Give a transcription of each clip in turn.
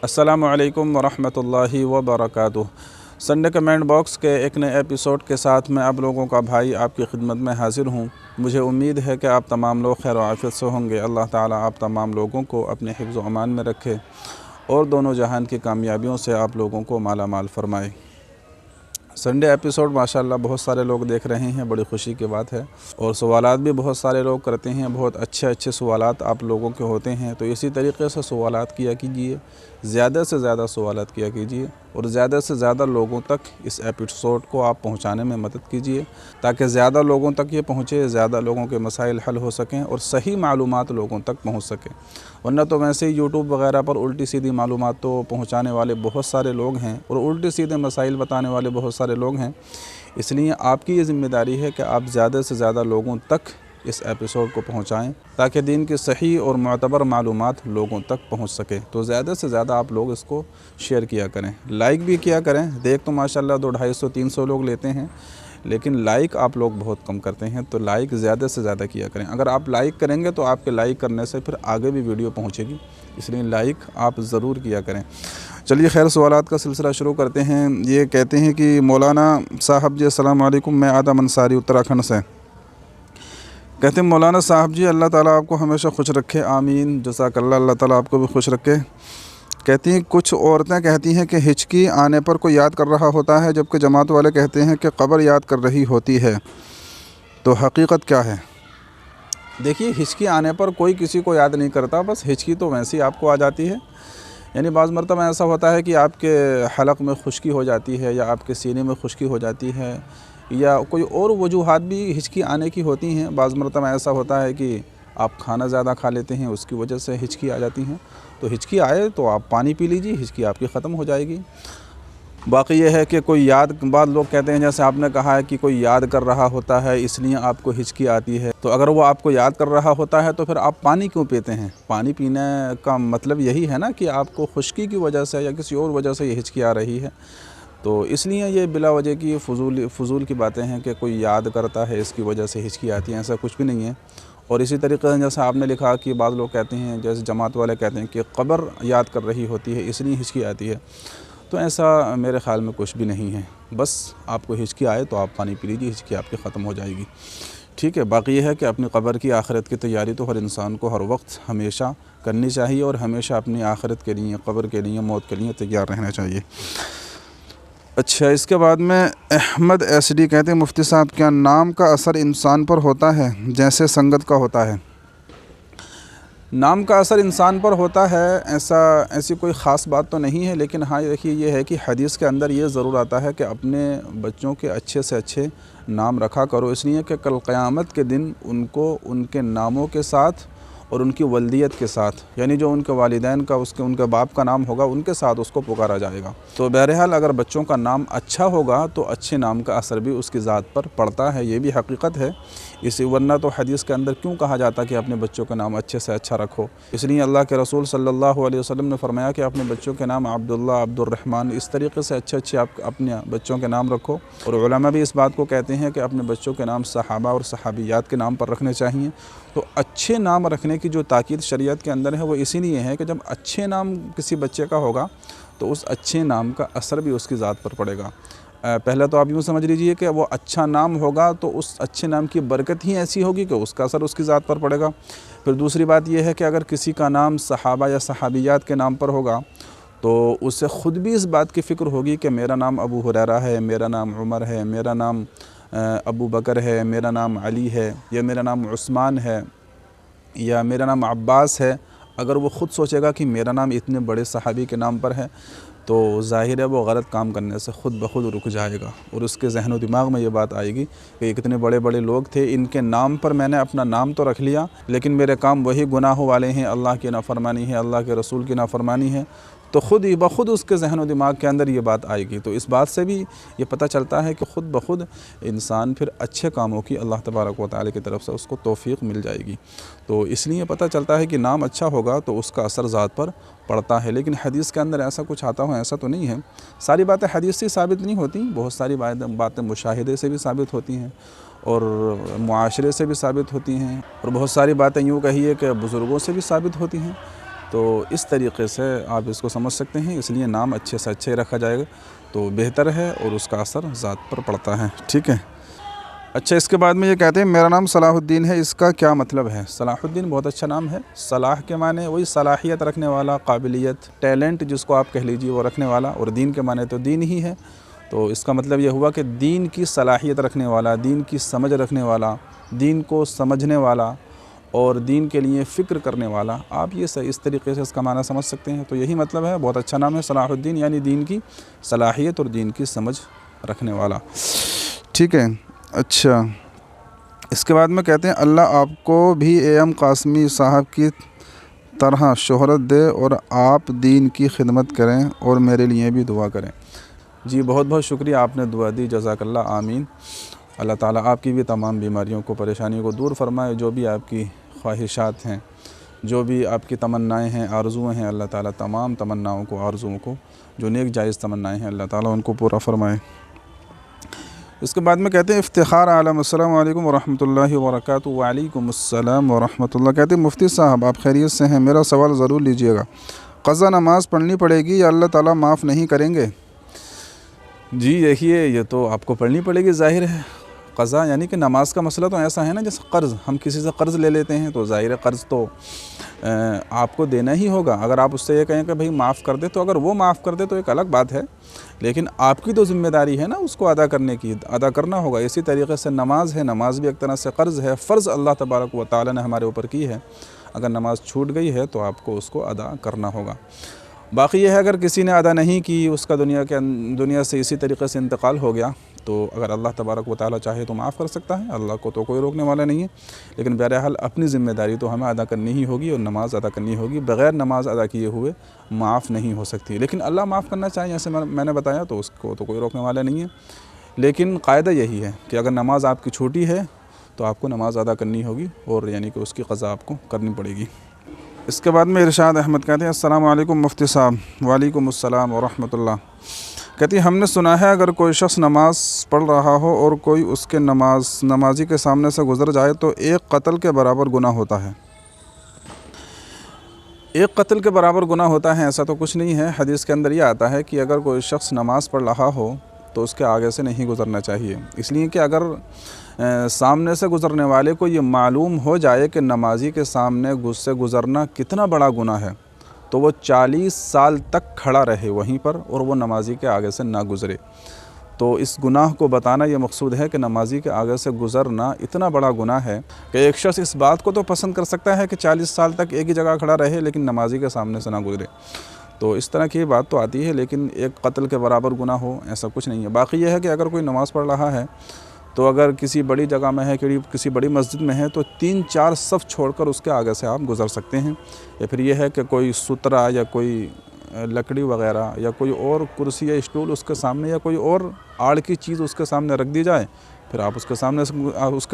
अस्सलामु अलैकुम वरहमतुल्लाहि वबरकातुह। संडे कमेंट बॉक्स के एक नए एपिसोड के साथ मैं आप लोगों का भाई आपकी खिदमत में हाज़िर हूँ। मुझे उम्मीद है कि आप तमाम लोग खैर आफ़ियत से होंगे। अल्लाह ताला आप तमाम लोगों को अपने हिफ्ज़ व अमान में रखे और दोनों जहान की कामयाबियों से आप लोगों को माला माल फरमाए। संडे एपिसोड माशाल्लाह बहुत सारे लोग देख रहे हैं, बड़ी खुशी की बात है। और सवालात भी बहुत सारे लोग करते हैं, बहुत अच्छे अच्छे सवालात आप लोगों के होते हैं। तो इसी तरीके से सवालात किया कीजिए, ज़्यादा से ज़्यादा सवालात किया कीजिए और ज़्यादा से ज़्यादा लोगों तक इस एपिसोड को आप पहुंचाने में मदद कीजिए, ताकि ज़्यादा लोगों तक ये पहुँचे, ज़्यादा लोगों के मसाइल हल हो सकें और सही मालूमात लोगों तक पहुँच सकें। वरना तो वैसे ही यूट्यूब वगैरह पर उल्टी सीधी मालूमात तो पहुँचाने वाले बहुत सारे लोग हैं और उल्टे सीधे मसाइल बताने वाले बहुत सारे लोग हैं। इसलिए आपकी ये ज़िम्मेदारी है कि आप ज़्यादा से ज़्यादा लोगों तक इस एपिसोड को पहुंचाएं, ताकि दीन की सही और मुअतबर मालूमात लोगों तक पहुंच सके। तो ज़्यादा से ज़्यादा आप लोग इसको शेयर किया करें, लाइक भी किया करें। देख तो माशाल्लाह 200-250-300 लोग लेते हैं, लेकिन लाइक आप लोग बहुत कम करते हैं। तो लाइक ज़्यादा से ज़्यादा किया करें। अगर आप लाइक करेंगे तो आपके लाइक करने से फिर आगे भी वीडियो पहुँचेगी, इसलिए लाइक आप ज़रूर किया करें। चलिए खैर सवालात का सिलसिला शुरू करते हैं। ये कहते हैं कि मौलाना साहब जी अस्सलाम वालेकुम, मैं आदम अंसारी उत्तराखंड से। कहते हैं मौलाना साहब जी अल्लाह ताला आपको हमेशा खुश रखे, आमीन, जज़ाकल्लाह, अल्लाह ताला आपको भी खुश रखे। कहती हैं कुछ औरतें कहती हैं कि हिचकी आने पर कोई याद कर रहा होता है, जबकि जमात वाले कहते हैं कि कब्र याद कर रही होती है, तो हकीकत क्या है? देखिए, हिचकी आने पर कोई किसी को याद नहीं करता, बस हिचकी तो वैसे ही आपको आ जाती है। यानी बाज़ मरतबा ऐसा होता है कि आपके हलक में खुश्की हो जाती है या आपके सीने में खुश्की हो जाती है या कोई और वजूहात भी हिचकी आने की होती हैं। बाज़ मरतबा ऐसा होता है कि आप खाना ज़्यादा खा लेते हैं, उसकी वजह से हिचकी आ जाती हैं। तो हिचकी आए तो आप पानी पी लीजिए, हिचकी आपकी ख़त्म हो जाएगी। बाकी ये है कि कोई याद, बाद लोग कहते हैं जैसे आपने कहा है कि कोई याद कर रहा होता है इसलिए आपको हिचकी आती है। तो अगर वो आपको याद कर रहा होता है तो फिर आप पानी क्यों पीते हैं? पानी पीने का मतलब यही है ना कि आपको खुश्की की वजह से या किसी और वजह से ये हिचकी आ रही है। तो इसलिए ये बिला वजह की फ़ुज़ूल की बातें हैं कि कोई याद करता है इसकी वजह से हिचकी आती है, ऐसा कुछ भी नहीं है। और इसी तरीके से जैसे आपने लिखा कि बाद लोग कहते हैं, जैसे जमात वाले कहते हैं कि कब्र याद कर रही होती है इसलिए हिचकी आती है, तो ऐसा मेरे ख़्याल में कुछ भी नहीं है। बस आपको हिचकी आए तो आप पानी पी लीजिए, हिचकी आपकी ख़त्म हो जाएगी, ठीक है। बाकी ये है कि अपनी कब्र की आखिरत की तैयारी तो हर इंसान को हर वक्त हमेशा करनी चाहिए और हमेशा अपनी आखिरत के लिए, कब्र के लिए, मौत के लिए तैयार रहना चाहिए। अच्छा, इसके बाद में अहमद SD कहते हैं मुफ्ती साहब क्या नाम का असर इंसान पर होता है जैसे संगत का होता है? नाम का असर इंसान पर होता है, ऐसी कोई ख़ास बात तो नहीं है, लेकिन हाँ देखिए ये है कि हदीस के अंदर ये ज़रूर आता है कि अपने बच्चों के अच्छे से अच्छे नाम रखा करो, इसलिए कि कल क़यामत के दिन उनको उनके नामों के साथ और उनकी वल्दियत के साथ, यानी जो उनके वालिदैन का उनके बाप का नाम होगा उनके साथ उसको पुकारा जाएगा। तो बहरहाल अगर बच्चों का नाम अच्छा होगा तो अच्छे नाम का असर भी उसकी ज़ात पर पड़ता है, ये भी हकीकत है। इसी वरना तो हदीस के अंदर क्यों कहा जाता कि अपने बच्चों का नाम अच्छे से अच्छा रखो? इसलिए अल्लाह के रसूल सल्लल्लाहु अलैहि वसल्लम ने फरमाया कि अपने बच्चों के नाम अब्दुल्ला, अब्दुर्रहमान, इस तरीके से अच्छे अच्छे आप अपने बच्चों के नाम रखो। और उलमा भी इस बात को कहते हैं कि अपने बच्चों के नाम सहाबा और सहाबियात के नाम पर रखने चाहिए। तो अच्छे नाम रखने की जो ताकीद शरीयत के अंदर है वो इसीलिए है कि जब अच्छे नाम किसी बच्चे का होगा तो उस अच्छे नाम का असर भी उसकी ज़ात पर पड़ेगा। पहले तो आप यूँ समझ लीजिए कि वो अच्छा नाम होगा तो उस अच्छे नाम की बरकत ही ऐसी होगी कि उसका असर उसकी ज़ात पर पड़ेगा। फिर दूसरी बात यह है कि अगर किसी का नाम सहाबा या सहाबियात के नाम पर होगा तो उसे ख़ुद भी इस बात की फ़िक्र होगी कि मेरा नाम अबू हुरैरा है, मेरा नाम उमर है, मेरा नाम अबू बकर है, मेरा नाम अली है, या मेरा नाम उस्मान है, या मेरा नाम अब्बास है। अगर वो ख़ुद सोचेगा कि मेरा नाम इतने बड़े सहाबी के नाम पर है तो ज़ाहिर है वो गलत काम करने से ख़ुद ब खुद रुक जाएगा और उसके जहन व दिमाग में ये बात आएगी कि कितने बड़े बड़े लोग थे, इनके नाम पर मैंने अपना नाम तो रख लिया लेकिन मेरे काम वही गुनाहों वाले हैं, अल्लाह की नाफरमानी है, अल्लाह के रसूल की नाफरमानी है। तो ख़ुद ही बख़ुद उसके जहन व दिमाग के अंदर ये बात आएगी। तो इस बात से भी ये पता चलता है कि ख़ुद ब खुद इंसान फिर अच्छे कामों की अल्लाह तबारक व तआला की तरफ से उसको तौफ़ीक़ मिल जाएगी। तो इसलिए पता चलता है कि नाम अच्छा होगा तो उसका असर ज़ात पर पड़ता है। लेकिन हदीस के अंदर ऐसा कुछ आता हो ऐसा तो नहीं है। सारी बातें हदीस से साबित नहीं होती, बहुत सारी बातें मुशाहिदे से भी साबित होती हैं और मुआशरे से भी साबित होती हैं और बहुत सारी बातें यूँ कहिए कि बुज़ुर्गों से भी साबित होती हैं। तो इस तरीक़े से आप इसको समझ सकते हैं। इसलिए नाम अच्छे से अच्छे रखा जाएगा तो बेहतर है और उसका असर ज़ात पर पड़ता है। ठीक है। अच्छा, इसके बाद में ये कहते हैं मेरा नाम सलाहुद्दीन है, इसका क्या मतलब है? सलाहुद्दीन बहुत अच्छा नाम है। सलाह के माने वही सलाहियत रखने वाला, काबिलियत, टैलेंट जिसको आप कह लीजिए वो रखने वाला, और दीन के माने तो दीन ही है। तो इसका मतलब ये हुआ कि दीन की सलाहियत रखने वाला, दीन की समझ रखने वाला, दीन को समझने वाला और दीन के लिए फ़िक्र करने वाला। आप ये इस तरीके से इसका माना समझ सकते हैं। तो यही मतलब है, बहुत अच्छा नाम है सलाहुद्दीन, यानी दीन की सलाहियत और दीन की समझ रखने वाला। ठीक है। अच्छा, इसके बाद में कहते हैं अल्लाह आपको भी एम कासमी साहब की तरह शोहरत दे और आप दीन की खिदमत करें और मेरे लिए भी दुआ करें। जी बहुत बहुत शुक्रिया, आपने दुआ दी, जज़ाकल्लाह, आमीन। अल्लाह ताला आपकी भी तमाम बीमारियों को, परेशानियों को दूर फरमाए। जो भी आपकी ख्वाहिशात हैं, जो भी आपकी तमन्नाएँ हैं, आरज़ुएँ हैं, अल्लाह ताला तमाम तमन्नाओं को, आरज़ुओं को, जो नेक जायज़ तमन्नाएँ हैं, अल्लाह ताला उनको पूरा फरमाए। इसके बाद में कहते हैं इफ्तिखार आलम, अस्सलामु अलैकुम वरहमतुल्लाहि वबरकातुहू। वालेकुम अस्सलाम वरहमतुल्लाह। कहते हैं मुफ्ती साहब आप खैरियत से हैं? मेरा सवाल ज़रूर लीजिएगा। क़ज़ा नमाज़ पढ़नी पड़ेगी या अल्लाह ताला माफ़ नहीं करेंगे? जी देखिए, ये तो आपको पढ़नी पड़ेगी, ज़ाहिर है। क़ज़ा यानी कि नमाज का मसला तो ऐसा है ना, जैसे क़र्ज़, हम किसी से क़र्ज़ ले लेते हैं तो ज़ाहिर है क़र्ज़ तो आपको देना ही होगा। अगर आप उससे ये कहें कि भाई माफ़ कर दे, तो अगर वो माफ़ कर दे तो एक अलग बात है, लेकिन आपकी तो ज़िम्मेदारी है ना उसको अदा करने की, अदा करना होगा। इसी तरीक़े से नमाज़ है, नमाज़ भी एक तरह से क़र्ज़ है, फ़र्ज़ अल्लाह तबारक व तआला ने हमारे ऊपर की है। अगर नमाज़ छूट गई है तो आपको उसको अदा करना होगा। बाकी यह है, अगर किसी ने अदा नहीं की, उसका दुनिया से इसी तरीके से इंतकाल हो गया, तो अगर अल्लाह तबारक व तआला चाहे तो माफ़ कर सकता है, अल्लाह को तो कोई रोकने वाला नहीं है। लेकिन बहरहाल अपनी ज़िम्मेदारी तो हमें अदा करनी ही होगी और नमाज़ अदा करनी होगी। बग़ैर नमाज अदा किए हुए माफ़ नहीं हो सकती। लेकिन अल्लाह माफ़ करना चाहे, जैसे मैंने बताया, तो उसको तो कोई रोकने वाला नहीं है। लेकिन कायदा यही है कि अगर नमाज आपकी छूटी है तो आपको नमाज अदा करनी होगी, और यानी कि उसकी क़ज़ा आपको करनी पड़ेगी। इसके बाद में इरशाद अहमद कहते हैं अस्सलामु अलैकुम मुफ्ती साहब। वालेकुम अस्सलाम वरहमतुल्लाह। कहती है हमने सुना है अगर कोई शख्स नमाज़ पढ़ रहा हो और कोई उसके नमाजी के सामने से गुज़र जाए तो एक कत्ल के बराबर गुनाह होता है। एक कत्ल के बराबर गुनाह होता है ऐसा तो कुछ नहीं है। हदीस के अंदर ये आता है कि अगर कोई शख्स नमाज़ पढ़ रहा हो तो उसके आगे से नहीं गुज़रना चाहिए, इसलिए कि अगर सामने से गुज़रने वाले को ये मालूम हो जाए कि नमाजी के सामने से गुज़रना कितना बड़ा गुनाह है, तो वो 40 साल तक खड़ा रहे वहीं पर और वो नमाजी के आगे से ना गुज़रे। तो इस गुनाह को बताना ये मकसूद है कि नमाजी के आगे से गुज़रना इतना बड़ा गुनाह है कि एक शख्स इस बात को तो पसंद कर सकता है कि 40 साल तक एक ही जगह खड़ा रहे, लेकिन नमाजी के सामने से ना गुज़रे। तो इस तरह की बात तो आती है, लेकिन एक कत्ल के बराबर गुनाह हो ऐसा कुछ नहीं है। बाकी यह है कि अगर कोई नमाज़ पढ़ रहा है तो अगर किसी बड़ी जगह में है, किसी बड़ी मस्जिद में है, तो 3-4 सफ़ छोड़कर उसके आगे से आप गुज़र सकते हैं। या फिर यह है कि कोई सुतरा या कोई लकड़ी वग़ैरह या कोई और कुर्सी या स्टूल उसके सामने या कोई और आड़ की चीज़ उसके सामने रख दी जाए, फिर आप उसके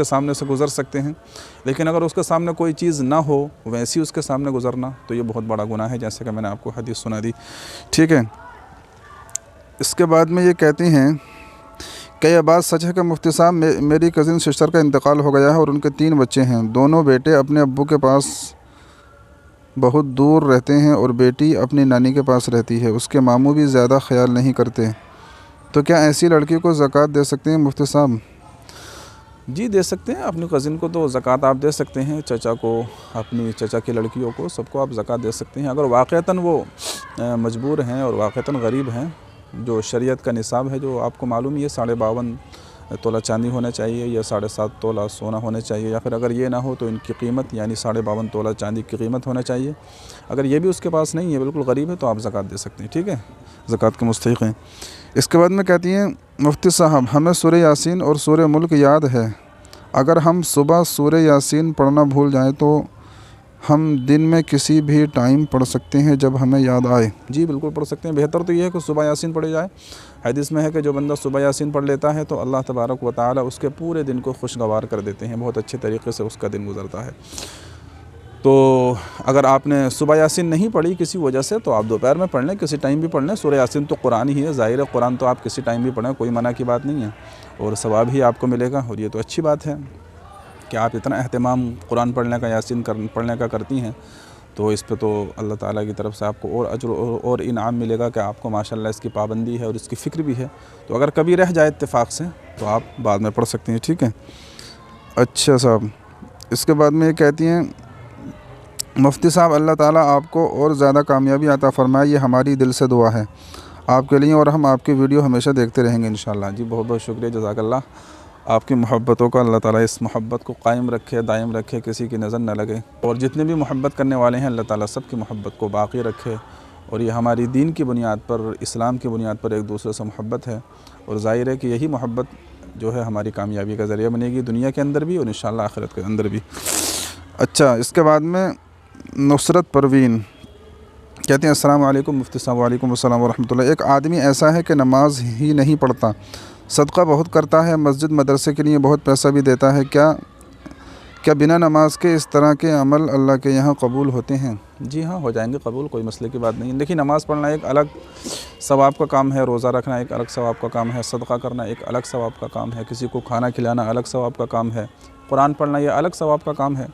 सामने से गुज़र सकते हैं। लेकिन अगर उसके सामने कोई चीज़ ना हो, वैसी उसके सामने गुज़रना, तो ये बहुत बड़ा गुनाह है, जैसे कि मैंने आपको हदीस सुना दी। ठीक है। इसके बाद में ये कहती हैं कि यह बात सच है कि मुफ्ती साहब मेरी कज़िन सिस्टर का इंतकाल हो गया है और उनके 3 बच्चे हैं। दोनों बेटे अपने अब्बू के पास बहुत दूर रहते हैं और बेटी अपनी नानी के पास रहती है। उसके मामू भी ज़्यादा ख्याल नहीं करते, तो क्या ऐसी लड़की को ज़कात दे सकते हैं मुफ्ती साहब? जी दे सकते हैं। अपनी कज़िन को तो ज़कात आप दे सकते हैं, चचा को, अपनी चचा की लड़कियों को, सबको आप ज़कात दे सकते हैं। अगर वाक़तन वो मजबूर हैं और वाक़तन गरीब हैं, जो शरीयत का निसाब है, जो आपको मालूम ही है 52.5 तोला चांदी होना चाहिए या 7.5 तोला सोना होना चाहिए, या फिर अगर ये ना हो तो इनकी कीमत यानी 52.5 तोला चांदी की कीमत होना चाहिए। अगर ये भी उसके पास नहीं है, बिल्कुल गरीब है, तो आप ज़कात दे सकते हैं। ठीक है, ज़कात के मुस्तहिक़ हैं। इसके बाद में कहती हैं मुफ्ती साहब हमें सूरह यासीन और सूरह मुल्क याद है, अगर हम सुबह सूरह यासीन पढ़ना भूल जाएँ तो हम दिन में किसी भी टाइम पढ़ सकते हैं जब हमें याद आए? जी बिल्कुल पढ़ सकते हैं। बेहतर तो ये है कि सुबह यासीन पढ़ी जाए। हदीस में है कि जो बंदा सुबह यासीन पढ़ लेता है तो अल्लाह तबारक व तआला उसके पूरे दिन को खुशगवार कर देते हैं, बहुत अच्छे तरीके से उसका दिन गुजरता है। तो अगर आपने सुबह यासीन नहीं पढ़ी किसी वजह से, तो आप दोपहर में पढ़ लें, किसी टाइम भी पढ़ लें। सूरह यासीन तो कुरान ही है, ज़ाहिर है कुरान तो आप किसी टाइम भी पढ़ें, कोई मना की बात नहीं है, और सवाब ही आपको मिलेगा। और ये तो अच्छी बात है कि आप इतना अहतमाम कुरान पढ़ने का, यासीन पढ़ने का करती हैं, तो इस पे तो अल्लाह ताला की तरफ से आपको और अजर और इनाम मिलेगा कि आपको माशाल्लाह इसकी पाबंदी है और इसकी फ़िक्र भी है। तो अगर कभी रह जाए इत्तेफाक से तो आप बाद में पढ़ सकती हैं, ठीक है। अच्छा साहब, इसके बाद में ये कहती हैं, मुफ्ती साहब अल्लाह ताला आपको और ज़्यादा कामयाबी अता फ़रमाए, ये हमारी दिल से दुआ है आपके लिए, और हम आपकी वीडियो हमेशा देखते रहेंगे इंशाल्लाह। जी बहुत बहुत शुक्रिया, जज़ाकल्लाह। आपकी मोहब्बतों का अल्लाह ताला इस मोहब्बत को कायम रखे, दायम रखे, किसी की नज़र न लगे, और जितने भी मोहब्बत करने वाले हैं अल्लाह ताला सब की मोहब्बत को बाक़ी रखे। और ये हमारी दीन की बुनियाद पर, इस्लाम की बुनियाद पर एक दूसरे से मोहब्बत है, और ज़ाहिर है कि यही मोहब्बत जो है हमारी कामयाबी का ज़रिया बनेगी, दुनिया के अंदर भी और इंशाअल्लाह आखिरत के अंदर भी। अच्छा, इसके बाद में नुसरत परवीन कहते हैं, अस्सलाम वालेकुम मुफ्ती साहब। वालेकुम अस्सलाम व रहमतुल्लाह। एक आदमी ऐसा है कि नमाज ही नहीं पढ़ता, सदका बहुत करता है, मस्जिद मदरसे के लिए बहुत पैसा भी देता है, क्या बिना नमाज के इस तरह के अमल अल्लाह के यहाँ कबूल होते हैं? जी हाँ, हो जाएंगे कबूल, कोई मसले की बात नहीं। देखिए, नमाज़ पढ़ना एक अलग सवाब का काम है, रोज़ा रखना एक अलग सवाब का काम है, सदका करना एक अलग सवाब का काम है, किसी को खाना खिलाना अलग सवाब का काम है, कुरान पढ़ना ये अलग सवाब का काम है।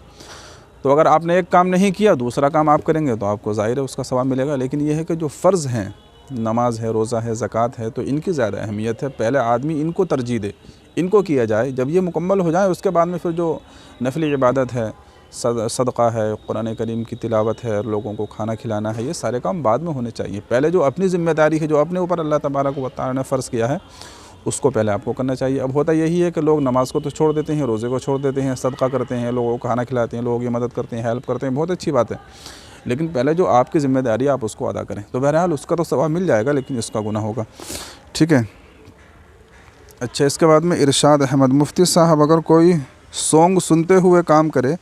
तो अगर आपने एक काम नहीं किया, दूसरा काम आप करेंगे तो आपको ज़ाहिर है उसका सवाब मिलेगा। लेकिन यह है कि जो फ़र्ज़ हैं, नमाज है, रोज़ा है, ज़कात है, तो इनकी ज़्यादा अहमियत है। पहले आदमी इनको तरजीह दे, इनको किया जाए। जब ये मुकम्मल हो जाए उसके बाद में फिर जो नफली इबादत है, सदका है, कुरान करीम की तिलावत है, लोगों को खाना खिलाना है, ये सारे काम बाद में होने चाहिए। पहले जो अपनी ज़िम्मेदारी है, जो अपने ऊपर अल्लाह तबारक व तआला ने फ़र्ज़ किया है, उसको पहले आपको करना चाहिए। अब होता यही है कि लोग नमाज़ को तो छोड़ देते हैं, रोज़े को छोड़ देते हैं, सदका करते हैं, लोगों को खाना खिलाते हैं, लोगों की मदद करते हैं, हेल्प करते हैं, बहुत अच्छी बात है। लेकिन पहले जो आपकी ज़िम्मेदारी है आप उसको अदा करें। तो बहरहाल उसका तो सवाब मिल जाएगा, लेकिन इसका गुनाह होगा, ठीक है। अच्छा, इसके बाद में इरशाद अहमद, मुफ्ती साहब अगर कोई सॉन्ग सुनते हुए काम करे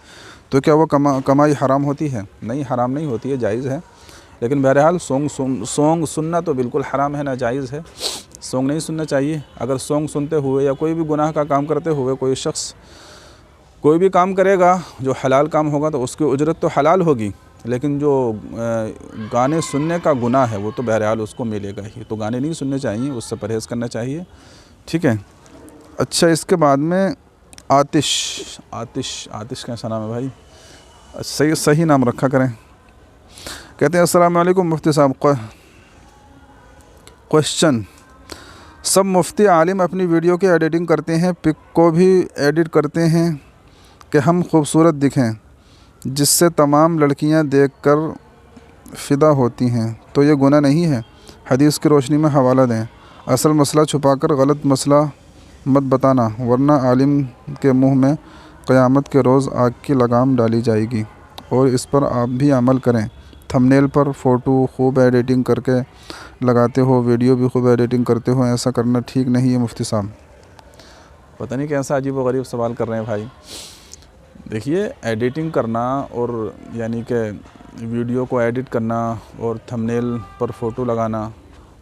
तो क्या वो कमाई हराम होती है? नहीं, हराम नहीं होती है, जायज़ है। लेकिन बहरहाल सॉन्ग सुनना तो बिल्कुल हराम है, ना जायज़ है। सॉन्ग नहीं सुनना चाहिए। अगर सॉन्ग सुनते हुए या कोई भी गुनाह का काम करते हुए कोई शख्स कोई भी काम करेगा जो हलाल काम होगा तो उसकी उजरत तो हलाल होगी, लेकिन जो गाने सुनने का गुनाह है वो तो बहरहाल उसको मिलेगा ही। तो गाने नहीं सुनने चाहिए, उससे परहेज़ करना चाहिए, ठीक है। अच्छा, इसके बाद में आतिश कैसा नाम है भाई? सही नाम रखा करें। कहते हैं, अस्सलाम वालेकुम मुफ्ती साहब, क्वेश्चन, सब मुफ्ती आलिम अपनी वीडियो की एडिटिंग करते हैं, पिक को भी एडिट करते हैं कि हम खूबसूरत दिखें, जिससे तमाम लड़कियां देखकर फ़िदा होती हैं, तो ये गुनाह नहीं है? हदीस की रोशनी में हवाला दें। असल मसला छुपाकर गलत मसला मत बताना, वरना आलिम के मुंह में क़यामत के रोज़ आग की लगाम डाली जाएगी। और इस पर आप भी अमल करें। थंबनेल पर फ़ोटो खूब एडिटिंग करके लगाते हो, वीडियो भी खूब एडिटिंग करते हो, ऐसा करना ठीक नहीं है मुफ्ती साहब। पता नहीं कैसा अजीब व गरीब सवाल कर रहे हैं भाई। देखिए, एडिटिंग करना और यानी कि वीडियो को एडिट करना और थंबनेल पर फ़ोटो लगाना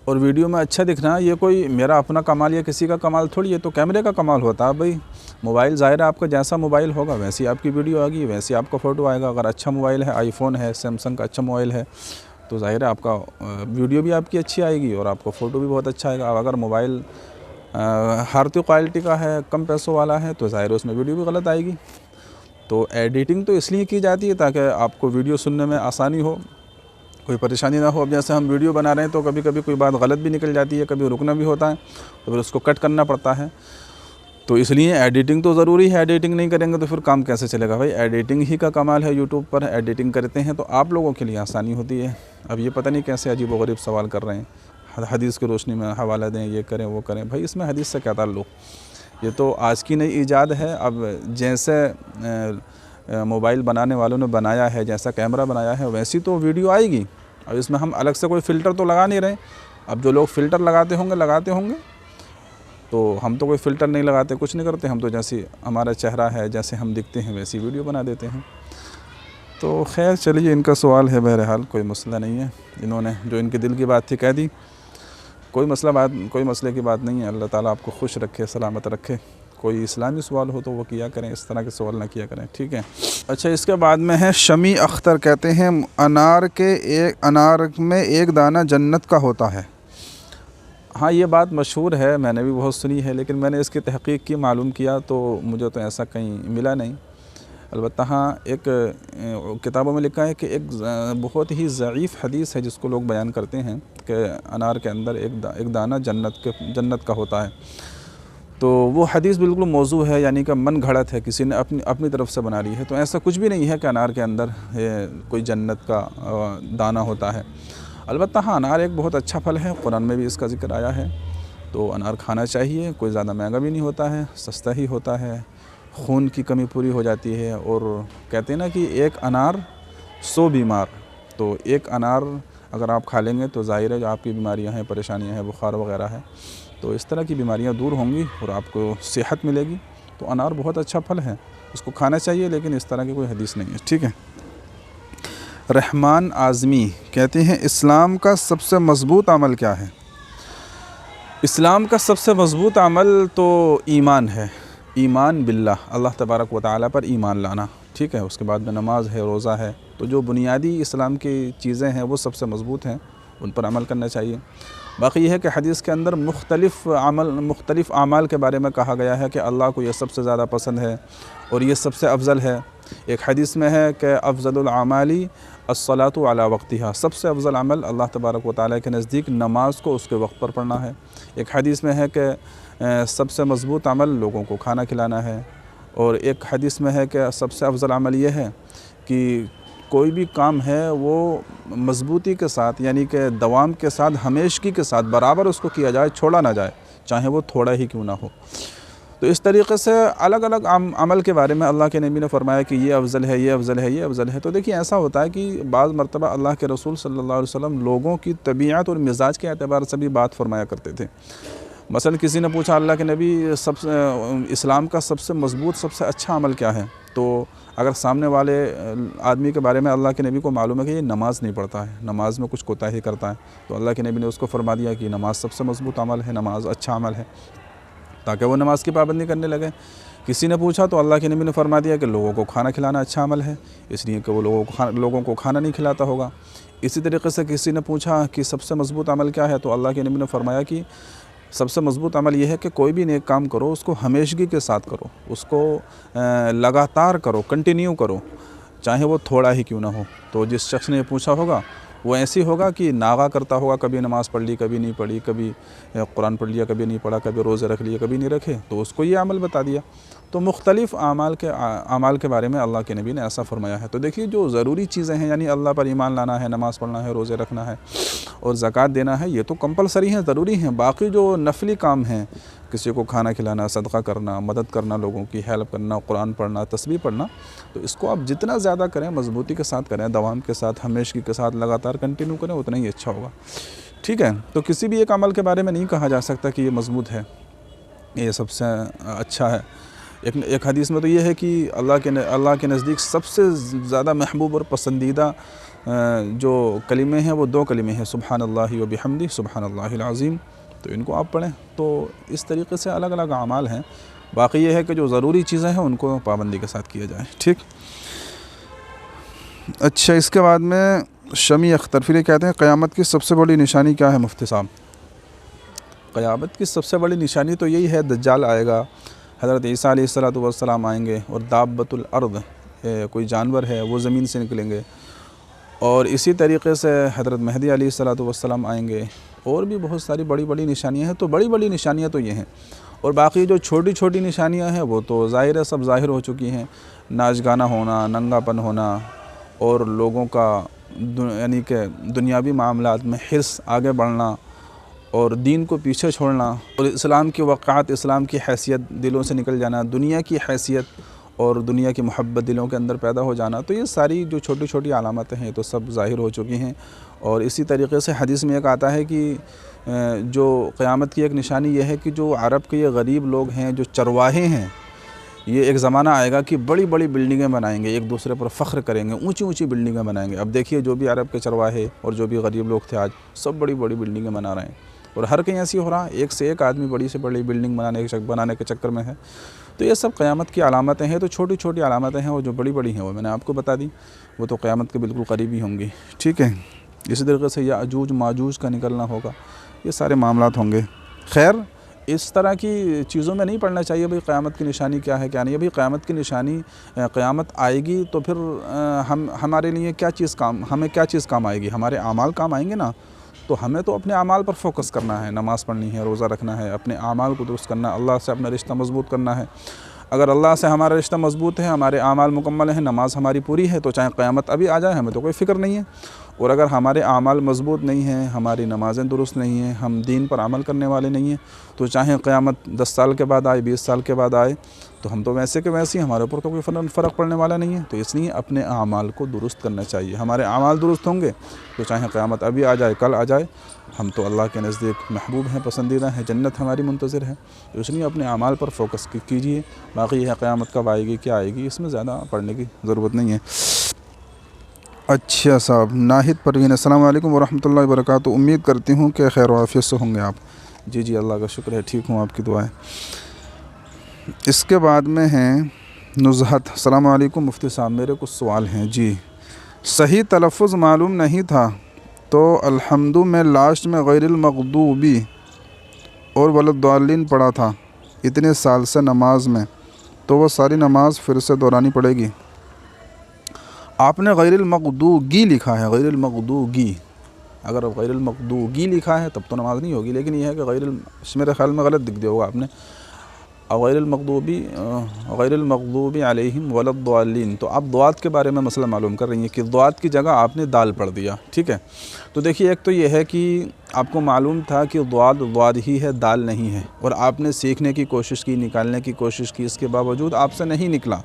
और वीडियो में अच्छा दिखना, ये कोई मेरा अपना कमाल या किसी का कमाल थोड़ी है। तो कैमरे का कमाल होता है भाई। मोबाइल, ज़ाहिर है आपका जैसा मोबाइल होगा वैसी आपकी वीडियो आएगी, वैसी आपका फ़ोटो आएगा। अगर अच्छा मोबाइल है, आईफोन है, सैमसंग का अच्छा मोबाइल है, तो ज़ाहिर है आपका वीडियो भी आपकी अच्छी आएगी और आपका फ़ोटो भी बहुत अच्छा आएगा। अब अगर मोबाइल हारती क्वालिटी का है, कम पैसों वाला है, तो ज़ाहिर है उसमें वीडियो भी गलत आएगी। तो एडिटिंग तो इसलिए की जाती है ताकि आपको वीडियो सुनने में आसानी हो, कोई परेशानी ना हो। अब जैसे हम वीडियो बना रहे हैं तो कभी कभी कोई बात गलत भी निकल जाती है, कभी रुकना भी होता है, तो फिर उसको कट करना पड़ता है। तो इसलिए एडिटिंग तो ज़रूरी है। एडिटिंग नहीं करेंगे तो फिर काम कैसे चलेगा भाई? एडिटिंग ही का कमाल है। यूट्यूब पर एडिटिंग करते हैं तो आप लोगों के लिए आसानी होती है। अब ये पता नहीं कैसे अजीब व गरीब सवाल कर रहे हैं, हदीस की रोशनी में हवाला दें, ये करें वो करें। भाई इसमें हदीस से क्या ताल्लुक़? ये तो आज की नई ईजाद है। अब जैसे मोबाइल बनाने वालों ने बनाया है, जैसा कैमरा बनाया है, वैसी तो वीडियो आएगी। अब इसमें हम अलग से कोई फ़िल्टर तो लगा नहीं रहे। अब जो लोग फ़िल्टर लगाते होंगे, तो हम तो कोई फ़िल्टर नहीं लगाते, कुछ नहीं करते। हम तो जैसे हमारा चेहरा है, जैसे हम दिखते हैं, वैसी वीडियो बना देते हैं। तो खैर चलिए, इनका सवाल है, बहरहाल कोई मसला नहीं है। इन्होंने जो इनके दिल की बात थी कह दी, कोई मसले की बात नहीं है। अल्लाह ताला आपको खुश रखे, सलामत रखे। कोई इस्लामी सवाल हो तो वो किया करें, इस तरह के सवाल ना किया करें, ठीक है। अच्छा, इसके बाद में है शमी अख्तर, कहते हैं अनार में एक दाना जन्नत का होता है। हाँ, ये बात मशहूर है, मैंने भी बहुत सुनी है, लेकिन मैंने इसकी तहक़ीक़ की, मालूम किया तो मुझे तो ऐसा कहीं मिला नहीं। अलबत्ता हाँ, एक किताबों में लिखा है कि एक बहुत ही ज़ईफ़ हदीस है जिसको लोग बयान करते हैं कि अनार के अंदर एक दाना जन्नत का होता है। तो वो हदीस बिल्कुल मौजू है, यानी कि मन घड़त है, किसी ने अपनी तरफ से बना ली है। तो ऐसा कुछ भी नहीं है कि अनार के अंदर कोई जन्नत का दाना होता है। अलबत्ता हाँ, अनार एक बहुत अच्छा फल है, कुरान में भी इसका ज़िक्र आया है। तो अनार खाना चाहिए, कोई ज़्यादा महंगा भी नहीं होता है, सस्ता ही होता है, खून की कमी पूरी हो जाती है। और कहते हैं ना कि एक अनार 100 बीमार। तो एक अनार अगर आप खा लेंगे तो ज़ाहिर है जो आपकी बीमारियां हैं, परेशानियां हैं, बुखार वगैरह है, तो इस तरह की बीमारियां दूर होंगी और आपको सेहत मिलेगी। तो अनार बहुत अच्छा फल है, उसको खाना चाहिए, लेकिन इस तरह की कोई हदीस नहीं है। ठीक है। रहमान आज़मी कहते हैं इस्लाम का सबसे मज़बूत अमल क्या है? इस्लाम का सबसे मज़बूत अमल तो ईमान है, ईमान बिल्लाह, अल्लाह तबारक व तआला पर ईमान लाना। ठीक है। उसके बाद में नमाज है, रोज़ा है। तो जो बुनियादी इस्लाम की चीज़ें हैं वो सबसे मज़बूत हैं, उन पर अमल करना चाहिए। बाकी यह है कि हदीस के अंदर मुख्तलिफ़ आमाल के बारे में कहा गया है कि अल्लाह को ये सबसे ज़्यादा पसंद है और ये सबसे अफजल है। एक हदीस में है कि अफजलुल आमाली अस्सलातु अला वक्तिहा, सबसे अफजल अमल अल्लाह तबारक व तआला के नज़दीक नमाज को उसके वक्त पर पढ़ना है। एक हदीस में है कि सबसे मज़बूत अमल लोगों को खाना खिलाना है। और एक हदीस में है कि सबसे अफजल अमल यह है कि कोई भी काम है वो मज़बूती के साथ, यानी कि दवाम के साथ, हमेशगी के साथ बराबर उसको किया जाए, छोड़ा ना जाए, चाहे वो थोड़ा ही क्यों ना हो। तो इस तरीक़े से अलग अलग अमल के बारे में अल्लाह के नबी ने फरमाया कि ये अफजल है, ये अफजल है, ये अफजल है। तो देखिए ऐसा होता है कि बाज़ मरतबा अल्लाह के रसूल सल्लल्लाहु अलैहि वसल्लम लोगों की तबीयत और मिजाज के एतबार से भी बात फरमाया करते थे। मसलन किसी ने पूछा अल्लाह के नबी इस्लाम का सबसे मज़बूत, सबसे अच्छा अमल क्या है? तो अगर सामने वाले आदमी के बारे में अल्लाह के नबी को मालूम है कि ये नमाज़ नहीं पढ़ता है, नमाज़ में कुछ कोताही करता है, तो अल्लाह के नबी ने उसको फरमा दिया कि नमाज़ सबसे मज़बूत अमल है, नमाज़ अच्छा अमल है, ताकि वो नमाज़ की पाबंदी करने लगे। किसी ने पूछा तो अल्लाह के नबी ने फरमा दिया कि लोगों को खाना खिलाना अच्छा अमल है, इसलिए कि वो लोगों को खाना नहीं खिलाता होगा। इसी तरीके से किसी ने पूछा कि सबसे मज़बूत अमल क्या है, तो अल्लाह के नबी ने फरमाया कि सबसे मज़बूत अमल यह है कि कोई भी नेक काम करो उसको हमेशगी के साथ करो, उसको लगातार करो, कंटिन्यू करो, चाहे वो थोड़ा ही क्यों ना हो। तो जिस शख्स ने पूछा होगा वो ऐसे होगा कि नागा करता होगा, कभी नमाज़ पढ़ ली, कभी नहीं पढ़ी, कभी कुरान पढ़ लिया, कभी नहीं पढ़ा, कभी रोज़े रख लिए, कभी नहीं रखे, तो उसको ये अमल बता दिया। तो मुख्तलिफ़ आमाल के बारे में अल्लाह के नबी ने ऐसा फरमाया है। तो देखिए जो ज़रूरी चीज़ें हैं, यानी अल्लाह पर ईमान लाना है, नमाज़ पढ़ना है, रोज़े रखना है और ज़कात देना है, ये तो कंपलसरी हैं, ज़रूरी हैं। बाकी जो नफली काम हैं, किसी को खाना खिलाना, सदका करना, मदद करना, लोगों की हेल्प करना, कुरान पढ़ना, तस्बीह पढ़ना, तो इसको आप जितना ज़्यादा करें, मज़बूती के साथ करें, दवाम के साथ, हमेशगी के साथ लगातार कंटिन्यू करें, उतना ही अच्छा होगा। ठीक है। तो किसी भी एक अमल के बारे में नहीं कहा जा सकता कि ये मज़बूत है, ये सबसे अच्छा है। एक हदीस में तो ये है कि अल्लाह के नज़दीक सबसे ज़्यादा महबूब और पसंदीदा जो कलिमे हैं वो 2 कलिमे हैं, सुब्हानल्लाहि व बिहम्दी, सुब्हानल्लाहिल अज़ीम। तो इनको आप पढ़ें। तो इस तरीक़े से अलग अलग अमाल हैं। बाकी ये है कि जो ज़रूरी चीज़ें हैं उनको पाबंदी के साथ किया जाए। ठीक। अच्छा, इसके बाद में शमी अख्तर फिर कहते हैं क़यामत की सबसे बड़ी निशानी क्या है मुफ्ती साहब? क़यामत की सबसे बड़ी निशानी तो यही है, दज्जाल आएगा, हज़रत ईसा अलैहिस्सलातु वस्सलाम आएंगे और दाब्बतुल अर्द, कोई जानवर है वो ज़मीन से निकलेंगे, और इसी तरीक़े से हज़रत महदी अलैहिस्सलातु वस्सलाम आएंगे, और भी बहुत सारी बड़ी बड़ी निशानियाँ हैं। तो बड़ी बड़ी निशानियाँ तो ये हैं, और बाकी जो छोटी छोटी निशानियाँ हैं वो तो ज़ाहिर है, सब ज़ाहिर हो चुकी हैं। नाच गाना होना, नंगापन होना, और लोगों का यानी कि दुनियावी मामलात में हिर्स आगे बढ़ना और दीन को पीछे छोड़ना, और इस्लाम की वक़ात, इस्लाम की हैसियत दिलों से निकल जाना, दुनिया की हैसियत और दुनिया की मोहब्बत दिलों के अंदर पैदा हो जाना। तो ये सारी जो छोटी छोटी अलामतें हैं तो सब ज़ाहिर हो चुकी हैं। और इसी तरीक़े से हदीस में एक आता है कि जो क़यामत की एक निशानी यह है कि जो अरब के ये गरीब लोग हैं, जो चरवाहे हैं, ये एक ज़माना आएगा कि बड़ी बड़ी बिल्डिंगें बनाएंगे, एक दूसरे पर फ़ख्र करेंगे, ऊंची ऊंची बिल्डिंगें बनाएंगे। अब देखिए जो भी अरब के चरवाहे और जो भी गरीब लोग थे आज सब बड़ी बड़ी बिल्डिंगें बना रहे हैं, और हर कहीं ऐसी हो रहा है, एक से एक आदमी बड़ी से बड़ी बिल्डिंग बनाने के चक्कर में है। तो ये सब क़यामत की अलामतें हैं। तो छोटी छोटी अलामतें हैं, और जो बड़ी बड़ी हैं वो मैंने आपको बता दी, वो तो क़यामत के बिल्कुल करीब ही होंगी। ठीक है। इसी तरीके से याजूज माजूज का निकलना होगा, ये सारे मामलात होंगे। खैर, इस तरह की चीज़ों में नहीं पढ़ना चाहिए भाई क़यामत की निशानी क्या है क्या नहीं है। भाई क़यामत की निशानी, क़यामत आएगी तो फिर हमारे लिए हमें क्या चीज़ काम आएगी, हमारे आमाल काम आएंगे ना। तो हमें तो अपने आमाल पर फोकस करना है, नमाज़ पढ़नी है, रोज़ा रखना है, अपने आमाल को दुरुस्त करना है, अल्लाह से अपना रिश्ता मजबूत करना है। अगर अल्लाह से हमारा रिश्ता मजबूत है, हमारे आमाल मुकम्मल हैं, नमाज़ हमारी पूरी है, तो चाहे क़यामत अभी आ जाए हमें तो कोई फ़िक्र नहीं है। और अगर हमारे आमाल मजबूत नहीं हैं, हमारी नमाज़ें दुरुस्त नहीं हैं, हम दीन पर अमल करने वाले नहीं हैं, तो चाहे क़यामत 10 साल के बाद आए, 20 साल के बाद आए, तो हम तो वैसे के वैसे ही, हमारे ऊपर तो कोई फ़र्क पड़ने वाला नहीं है। तो इसलिए अपने आमाल को दुरुस्त करना चाहिए। हमारे आमाल दुरुस्त होंगे तो चाहे क़यामत अभी आ जाए, कल आ जाए, हम तो अल्लाह के नज़दीक महबूब हैं, पसंदीदा हैं, जन्नत हमारी मुंतज़िर है। तो इसलिए अपने आमाल पर फोकस कीजिए। बाकी है क़यामत कब आएगी, क्या आएगी, इसमें ज़्यादा पढ़ने की ज़रूरत नहीं है। अच्छा साहब, नाहिद परवीन, अस्सलाम वालेकुम वरहमतुल्लाहि वबरकातुहू। उम्मीद करती हूँ कि खैर आफ़ियत से होंगे आप। जी अल्लाह का शुक्र है, ठीक हूँ, आपकी दुआ है। इसके बाद में हैं नुज़हत, अस्सलाम वालेकुम मुफ्ती साहब, मेरे कुछ सवाल हैं। जी, सही तलफ़्फ़ुज़ मालूम नहीं था तो अल्हम्दु में लास्ट में गैरिल मग़दूबी और वलद्दालिन पढ़ा था इतने साल से नमाज में, तो वो सारी नमाज फिर से दोहरानी पड़ेगी। आपने गैरिल मग़दूगी लिखा है, गैरिल मग़दूगी, अगर गैरिल मग़दूगी लिखा है तब तो नमाज़ नहीं होगी, लेकिन यह है कि मेरे ख़्याल में गलत दिख दिया होगा आपने। गैरिल मग़दूबी अलैहिम वलद्दालिन, तो आप दुआत के बारे में मसला मालूम कर रही हैं कि दुआत की जगह आपने दाल पढ़ दिया। ठीक है, तो देखिए, एक तो ये है कि आपको मालूम था कि दुआत ही है, दाल नहीं है, और आपने सीखने की कोशिश की, निकालने की कोशिश की, इसके बावजूद आपसे नहीं निकला।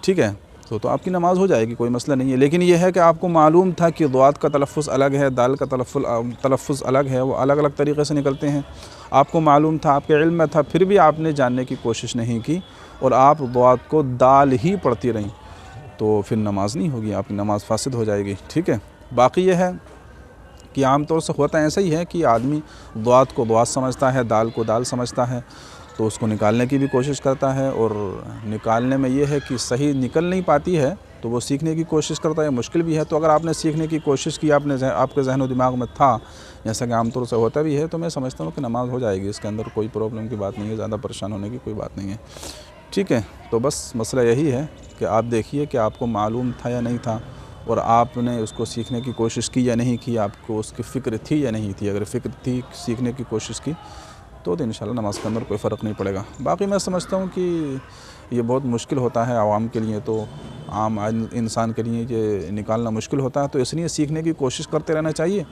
ठीक है, तो आपकी नमाज़ हो जाएगी, कोई मसला नहीं है। लेकिन यह है कि आपको मालूम था कि दुआत का तलफ़्फ़ुज़ अलग है, दाल का तलफ़्फ़ुज़ अलग है, वो अलग अलग तरीक़े से निकलते हैं। आपको मालूम था, आपके इल्म में था, फिर भी आपने जानने की कोशिश नहीं की और आप दुआत को दाल ही पढ़ती रहीं, तो फिर नमाज़ नहीं होगी, आपकी नमाज़ फासिद हो जाएगी। ठीक है, बाकी यह है कि आम तौर से होता ऐसा ही है कि आदमी दुआत को दुआत समझता है, दाल को दाल समझता है, तो उसको निकालने की भी कोशिश करता है, और निकालने में ये है कि सही निकल नहीं पाती है तो वो सीखने की कोशिश करता है, मुश्किल भी है। तो अगर आपने सीखने की कोशिश की, आपके ज़हन व दिमाग में था, जैसा कि आमतौर से होता भी है, तो मैं समझता हूँ कि नमाज़ हो जाएगी, इसके अंदर कोई प्रॉब्लम की बात नहीं है, ज़्यादा परेशान होने की कोई बात नहीं है। ठीक है, तो बस मसला यही है कि आप देखिए कि आपको मालूम था या नहीं था, और आपने उसको सीखने की कोशिश की या नहीं की, आपको उसकी फ़िक्र थी या नहीं थी। अगर फ़िक्र थी, सीखने की कोशिश की, तो इंशाल्लाह नमाज़ के अंदर कोई फ़र्क नहीं पड़ेगा। बाकी मैं समझता हूँ कि ये बहुत मुश्किल होता है आवाम के लिए, तो आम इंसान के लिए ये निकालना मुश्किल होता है, तो इसलिए सीखने की कोशिश करते रहना चाहिए।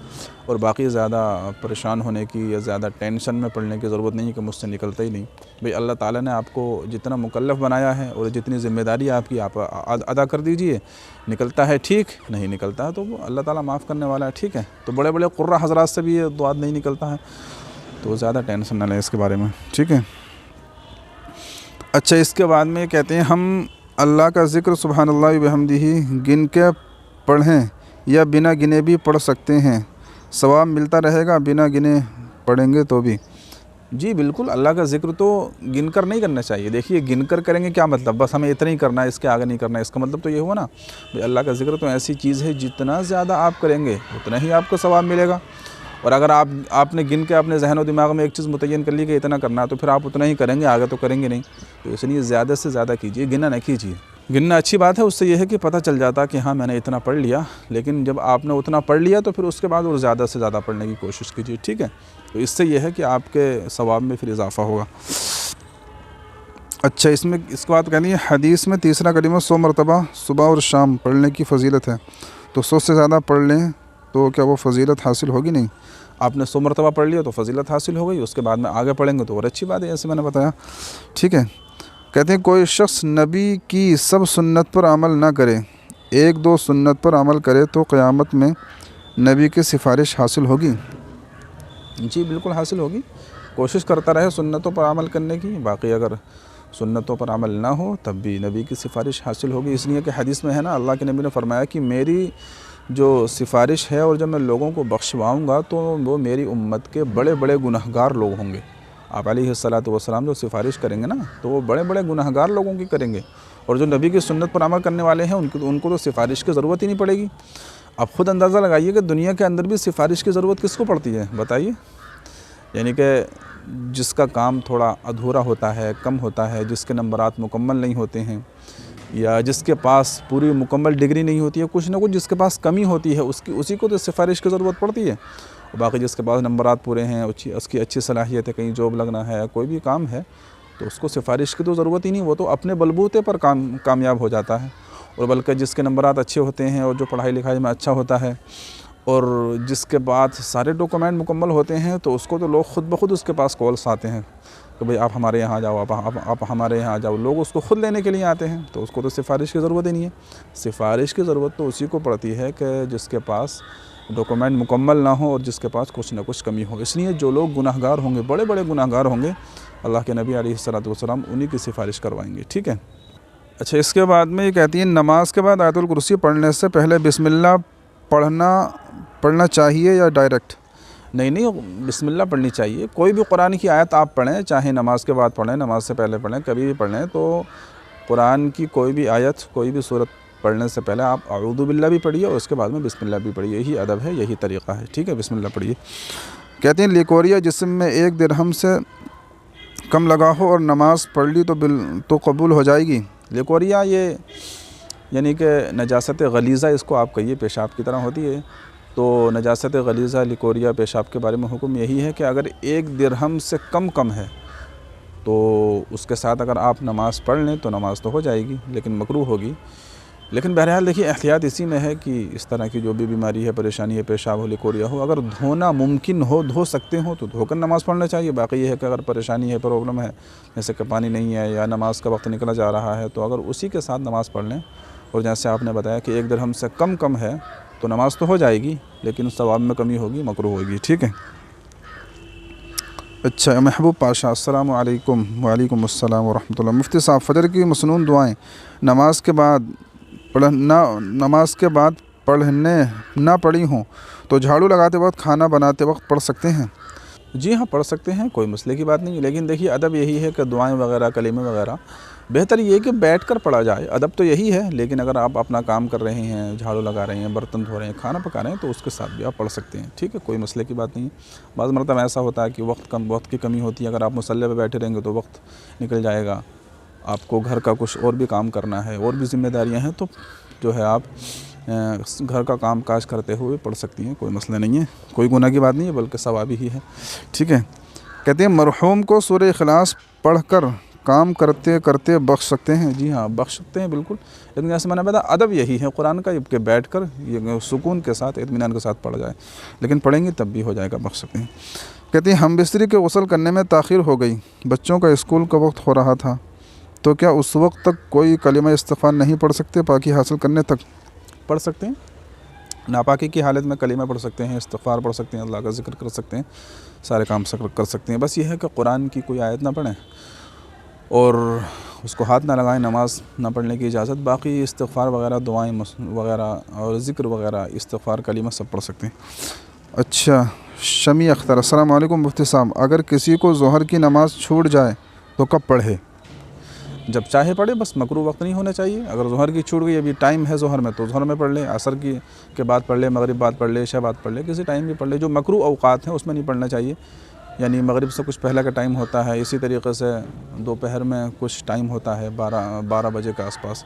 और बाकी ज़्यादा परेशान होने की या ज़्यादा टेंशन में पड़ने की ज़रूरत नहीं है कि मुझसे निकलता ही नहीं। भाई अल्लाह ताला ने आपको जितना मुकल्लफ़ बनाया है और जितनी ज़िम्मेदारी आपकी आप अदा कर दीजिए। निकलता है ठीक, नहीं निकलता है तो अल्लाह ताला माफ़ करने वाला है। ठीक है, तो बड़े बड़े कुर्रा हज़रात से भी ये दुआ नहीं निकलता है, तो ज़्यादा टेंशन ना लें इसके बारे में। ठीक है, अच्छा, इसके बाद में कहते हैं हम अल्लाह का ज़िक्र सुबहानल्लाह व बिहम्दिही गिन के पढ़ें या बिना गिने भी पढ़ सकते हैं, सवाब मिलता रहेगा बिना गिने पढ़ेंगे तो भी? जी बिल्कुल, अल्लाह का ज़िक्र तो गिनकर नहीं करना चाहिए। देखिए, गिनकर करेंगे क्या मतलब, बस हमें इतना ही करना है, इसके आगे नहीं करना है, इसका मतलब तो ये हुआ ना भाई अल्लाह का ज़िक्र तो ऐसी चीज़ है, जितना ज़्यादा आप करेंगे उतना ही आपको सवाब मिलेगा। और अगर आपने गिन के अपने ज़हन व दिमाग में एक चीज़ मुतय्यन कर ली कि इतना करना, तो फिर आप उतना ही करेंगे, आगे तो करेंगे नहीं। तो इसलिए ज़्यादा से ज़्यादा कीजिए, गिना न कीजिए। गिनना अच्छी बात है, उससे यह है कि पता चल जाता कि हाँ मैंने इतना पढ़ लिया, लेकिन जब आपने उतना पढ़ लिया तो फिर उसके बाद और ज़्यादा से ज़्यादा पढ़ने की कोशिश कीजिए। ठीक है, तो इससे यह है कि आपके सवाब में फिर इजाफ़ा होगा। अच्छा, इसके बाद कहनी है हदीस में तीसरा कलीमा 100 मरतबा सुबह और शाम पढ़ने की फ़जीलत है, तो 100 से ज़्यादा पढ़ लें तो क्या वो फ़जीलत हासिल होगी? नहीं, आपने 100 मरतबा पढ़ लिया तो फ़जीलत हासिल हो गई, उसके बाद में आगे पढ़ेंगे तो और अच्छी बात है, ऐसे मैंने बताया। ठीक है, कहते हैं कोई शख्स नबी की सब सुन्नत पर अमल ना करे, 1-2 सुन्नत पर अमल करे, तो क़यामत में नबी की सिफारिश हासिल होगी? जी बिल्कुल हासिल होगी, कोशिश करता रहे सुन्नतों पर अमल करने की। बाकी अगर सुन्नतों पर अमल ना हो तब भी नबी की सिफारिश हासिल होगी, इसलिए कि हदीस में है ना, अल्लाह के नबी ने फरमाया कि मेरी जो सिफारिश है और जब मैं लोगों को बख्शवाऊँगा तो वो मेरी उम्मत के बड़े बड़े गुनहगार लोग होंगे। आप अलैहिस्सलातु वस्सलाम जो सिफारिश करेंगे ना, तो वो बड़े बड़े गुनहगार लोगों की करेंगे, और जो नबी की सुन्नत पर अमल करने वाले हैं उनको तो सिफारिश की ज़रूरत ही नहीं पड़ेगी। आप ख़ुद अंदाज़ा लगाइए कि दुनिया के अंदर भी सिफारिश की ज़रूरत किसको पड़ती है, बताइए। यानी कि जिसका काम थोड़ा अधूरा होता है, कम होता है, जिसके नंबरात मुकम्मल नहीं होते हैं, या जिसके पास पूरी मुकम्मल डिग्री नहीं होती है, कुछ ना कुछ जिसके पास कमी होती है, उसी को तो सिफारिश की ज़रूरत पड़ती है। और बाकी जिसके पास नंबरात पूरे हैं, उसकी अच्छी सलाहियत है, कहीं जॉब लगना है, कोई भी काम है, तो उसको सिफारिश की तो ज़रूरत ही नहीं, वो तो अपने बलबूते पर कामयाब हो जाता है। और बल्कि जिसके नंबरात अच्छे होते हैं और जो पढ़ाई लिखाई में अच्छा होता है और जिसके बाद सारे डॉक्यूमेंट मुकम्मल होते हैं, तो उसको तो लोग ख़ुद ब खुद उसके पास कॉल्स आते हैं कि भाई आप हमारे यहाँ आ जाओ, आप हमारे यहाँ आ जाओ। लोग उसको ख़ुद लेने के लिए आते हैं, तो उसको तो सिफारिश की ज़रूरत ही नहीं है। सिफारिश की ज़रूरत तो उसी को पड़ती है कि जिसके पास डॉक्यूमेंट मुकम्मल ना हो और जिसके पास कुछ ना कुछ कमी हो। इसलिए जो लोग गुनाहगार होंगे, बड़े बड़े गुनाहगार होंगे, अल्लाह के नबी अलैहिस्सलातु वस्सलाम उन्हीं की सिफारिश करवाएंगे। ठीक है। अच्छा, इसके बाद में ये कहती है, नमाज के बाद आयतुल कुर्सी पढ़ने से पहले बिस्मिल्लाह पढ़ना चाहिए या डायरेक्ट? नहीं, बिस्मिल्लाह पढ़नी चाहिए। कोई भी कुरान की आयत आप पढ़ें, चाहे नमाज के बाद पढ़ें, नमाज से पहले पढ़ें, कभी भी पढ़ें, तो कुरान की कोई भी आयत, कोई भी सूरत पढ़ने से पहले आप अऊज़ु बिल्लाह भी पढ़िए और उसके बाद में बिस्मिल्लाह भी पढ़िए। यही अदब है, यही तरीक़ा है। ठीक है, बिस्मिल्लाह पढ़िए। कहते हैं, लिकोरिया जिस्म में 1 दिरहम से कम लगा हो और नमाज पढ़ ली तो कबूल हो जाएगी? लिकोरिया ये यानी कि नजासत गलीज़ा, इसको आप कहिए, पेशाब की तरह होती है। तो नजासत गलीज़ा, लिकोरिया, पेशाब के बारे में हुक्म यही है कि अगर 1 दिरहम से कम है तो उसके साथ अगर आप नमाज़ पढ़ लें तो नमाज़ तो हो जाएगी, लेकिन मकरूह होगी। लेकिन बहरहाल देखिए, एहतियात इसी में है कि इस तरह की जो भी बीमारी है, परेशानी है, पेशाब हो, लिकोरिया हो, अगर धोना मुमकिन हो, धो सकते हो तो धोकर नमाज़ पढ़ना चाहिए। बाकी ये है कि अगर परेशानी है, प्रॉब्लम है, जैसे कि पानी नहीं है या नमाज का वक्त निकला जा रहा है, तो अगर उसी के साथ नमाज़ पढ़ लें, और जैसे आपने बताया कि 1 दिरहम से कम है, तो नमाज़ तो हो जाएगी, लेकिन उस सवाब में कमी होगी, मकरूह होगी। ठीक है। अच्छा, महबूब पाशा, अस्सलामु अलैकुम। वालेकुम अस्सलाम व रहमतुल्लाह। मुफ्ती साहब, फ़जर की मसनून दुआएं नमाज के बाद पढ़ने ना पढ़ी हों तो झाड़ू लगाते वक्त, खाना बनाते वक्त पढ़ सकते हैं? जी हाँ, पढ़ सकते हैं, कोई मसले की बात नहीं है। लेकिन देखिए, अदब यही है कि दुआएं वगैरह, कलीमे वगैरह बेहतर ये है कि बैठ कर पढ़ा जाए। अदब तो यही है। लेकिन अगर आप अपना काम कर रहे हैं, झाड़ू लगा रहे हैं, बर्तन धो रहे हैं, खाना पका रहे हैं, तो उसके साथ भी आप पढ़ सकते हैं। ठीक है, कोई मसले की बात नहीं है। बाज़ मरतबा ऐसा होता है कि वक्त की कमी होती है। अगर आप मुसल्ले पे बैठे रहेंगे तो वक्त निकल जाएगा, आपको घर का कुछ और भी काम करना है, और भी ज़िम्मेदारियाँ हैं, तो जो है आप घर का काम काज करते हुए पढ़ सकती हैं, कोई मसला नहीं है, कोई गुनाह की बात नहीं है, बल्कि सवाबी ही है। ठीक है। कहते हैं, मरहूम को सूरह इखलास पढ़कर काम करते करते बख्श सकते हैं? जी हाँ, बख्श सकते हैं, बिल्कुल। लेकिन जैसे मैंने बताया, अदब यही है कुरान का कि बैठ कर ये सुकून के साथ, इत्मीनान के साथ पढ़ा जाए। लेकिन पढ़ेंगे तब भी हो जाएगा, बख्श सकते हैं। कहते हैं, हम बिस्तरी के गुस्ल करने में ताख़ीर हो गई, बच्चों का स्कूल का वक्त हो रहा था, तो क्या उस वक्त तक कोई कलिमा इस्तिग़फ़ार नहीं पढ़ सकते? पाकी हासिल करने तक पढ़ सकते हैं। नापाकी की हालत में कलिमा पढ़ सकते हैं, इस्तिग़फ़ार पढ़ सकते हैं, अल्लाह का ज़िक्र कर सकते हैं, सारे काम कर सकते हैं। बस ये है कि कुरान की कोई आयत ना पढ़ें और उसको हाथ ना लगाएं, नमाज ना पढ़ने की इजाज़त। बाकी इस्तिग़फ़ार वगैरह, दुआएं वगैरह और ज़िक्र वगैरह, इस्तिग़फ़ार, कलिमा सब पढ़ सकते हैं। अच्छा, शमी अख्तर, अस्सलाम वालेकुम मुफ्ती साहब, अगर किसी को ज़ोहर की नमाज़ छूट जाए तो कब पढ़े? जब चाहे पढ़े, बस मकरूह वक्त नहीं होना चाहिए। अगर ज़ोहर की छूट गई, अभी टाइम है ज़ोहर में, तो ज़ोहर में पढ़ ले, असर के बाद पढ़ ले, मगरिब बाद पढ़ ले, इशा बाद पढ़ ले, किसी टाइम भी पढ़ ले। जो मकरूह औक़ात हैं उसमें नहीं पढ़ना चाहिए, यानी मगरिब से कुछ पहले का टाइम होता है, इसी तरीक़े से दोपहर में कुछ टाइम होता है 12 बजे के आसपास,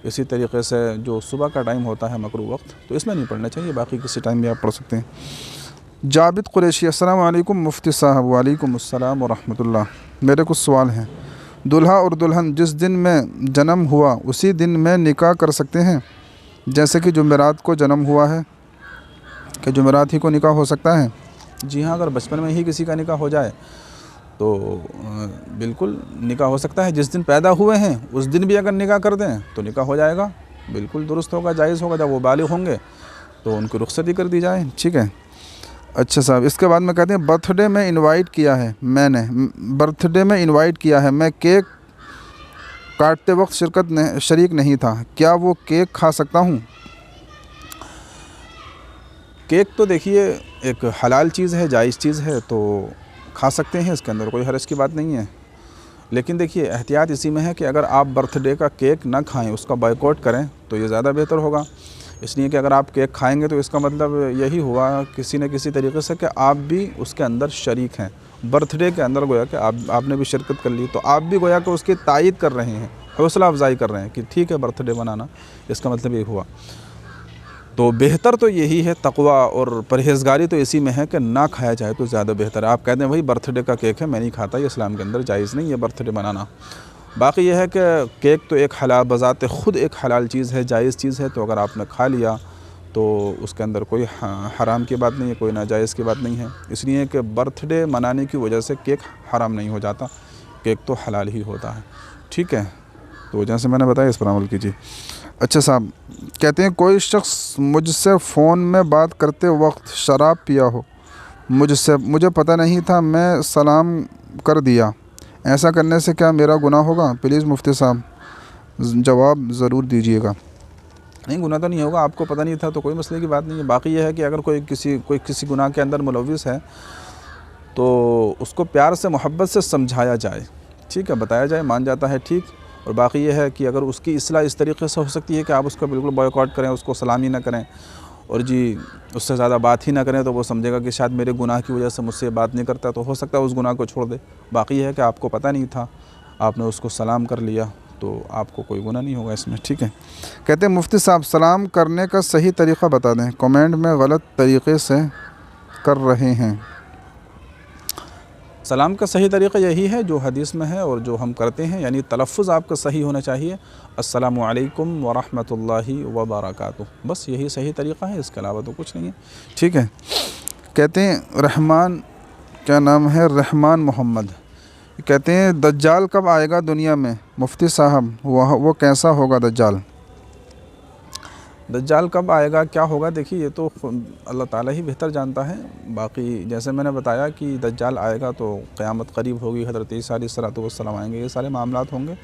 इसी तरीक़े से जो सुबह का टाइम होता है मकरूह वक्त, तो इसमें नहीं पढ़ना चाहिए। बाकी किसी टाइम भी आप पढ़ सकते हैं। जाबिद कुरैशी, अस्सलाम वालेकुम मुफ्ती साहब। वालेकुम अस्सलाम व रहमतुल्लाह। मेरे कुछ सवाल हैं। दूल्हा और दुल्हन जिस दिन में जन्म हुआ उसी दिन में निकाह कर सकते हैं? जैसे कि जुमेरात को जन्म हुआ है, कि जुमेरात ही को निकाह हो सकता है? जी हाँ, अगर बचपन में ही किसी का निकाह हो जाए तो बिल्कुल निकाह हो सकता है। जिस दिन पैदा हुए हैं उस दिन भी अगर निकाह कर दें तो निकाह हो जाएगा, बिल्कुल दुरुस्त होगा, जायज़ होगा। जब वो बालिग होंगे तो उनकी रुख़्सती कर दी जाए। ठीक है। अच्छा साहब, इसके बाद में कहते हैं, बर्थडे में इनवाइट किया है मैं केक काटते वक्त शरीक नहीं था, क्या वो केक खा सकता हूँ? केक तो देखिए एक हलाल चीज़ है, जायज़ चीज़ है, तो खा सकते हैं, इसके अंदर कोई हरज की बात नहीं है। लेकिन देखिए, एहतियात इसी में है कि अगर आप बर्थडे का केक ना खाएं, उसका बॉयकॉट करें, तो ये ज़्यादा बेहतर होगा। इसलिए कि अगर आप केक खाएंगे तो इसका मतलब यही हुआ किसी न किसी तरीके से कि आप भी उसके अंदर शरीक हैं बर्थडे के अंदर गोया कि आपने भी शिरकत कर ली, तो आप भी गोया कि उसकी तायीद कर रहे हैं, हौसला अफजाई कर रहे हैं कि ठीक है बर्थडे मनाना, इसका मतलब ये हुआ। तो बेहतर तो यही है, तकवा और परहेज़गारी तो इसी में है कि ना खाया जाए तो ज़्यादा बेहतर है। आप कहते हैं भाई बर्थडे का केक है, मैं नहीं खाता, ये इस्लाम के अंदर जायज़ नहीं है बर्थडे मनाना। बाकी यह है कि केक तो एक हलाल बज़ाते ख़ुद एक हलाल चीज़ है, जायज़ चीज़ है, तो अगर आपने खा लिया तो उसके अंदर कोई हराम की बात नहीं है, कोई नाजायज़ की बात नहीं है। इसलिए कि बर्थडे मनाने की वजह से केक हराम नहीं हो जाता, केक तो हलाल ही होता है। ठीक है, तो जैसे मैंने बताया इस पर अमल कीजिए। अच्छा साहब, कहते हैं कोई शख्स मुझसे फ़ोन में बात करते वक्त शराब पिया हो, मुझे पता नहीं था, मैं सलाम कर दिया, ऐसा करने से क्या मेरा गुनाह होगा? प्लीज़ मुफ्ती साहब जवाब ज़रूर दीजिएगा। नहीं, गुनाह तो नहीं होगा, आपको पता नहीं था तो कोई मसले की बात नहीं है। बाकी यह है कि अगर कोई किसी गुनाह के अंदर मुलव्विस है तो उसको प्यार से मोहब्बत से समझाया जाए, ठीक है, बताया जाए, मान जाता है, ठीक। और बाकी यह है कि अगर उसकी इस्लाह इस तरीके से हो सकती है कि आप उसका बिल्कुल बॉयकॉट करें, उसको सलाम ही ना करें और जी उससे ज़्यादा बात ही ना करें, तो वो समझेगा कि शायद मेरे गुनाह की वजह से मुझसे बात नहीं करता, तो हो सकता है उस गुनाह को छोड़ दे। बाकी यह है कि आपको पता नहीं था, आपने उसको सलाम कर लिया, तो आपको कोई गुनाह नहीं होगा इसमें। ठीक है। कहते हैं मुफ्ती साहब सलाम करने का सही तरीक़ा बता दें, कमेंट में गलत तरीक़े से कर रहे हैं। सलाम का सही तरीक़ा यही है जो हदीस में है और जो हम करते हैं, यानी तलफ़्फ़ुज़ आपका सही होना चाहिए, अस्सलामु अलैकुम व रहमतुल्लाहि व बरकातुहू, बस यही सही तरीक़ा है, इसके अलावा तो कुछ नहीं है। ठीक है। कहते हैं रहमान, क्या नाम है, रहमान मोहम्मद, कहते हैं दज्जाल कब आएगा दुनिया में मुफ्ती साहब, वो कैसा होगा दज्जाल? दज्जाल कब आएगा, क्या होगा, देखिए ये तो अल्लाह ताला ही बेहतर जानता है। बाकी जैसे मैंने बताया कि दज्जाल आएगा तो क़यामत करीब होगी, हज़रत ईसा अलैहिस्सलाम आएंगे, ये सारे मामलात होंगे।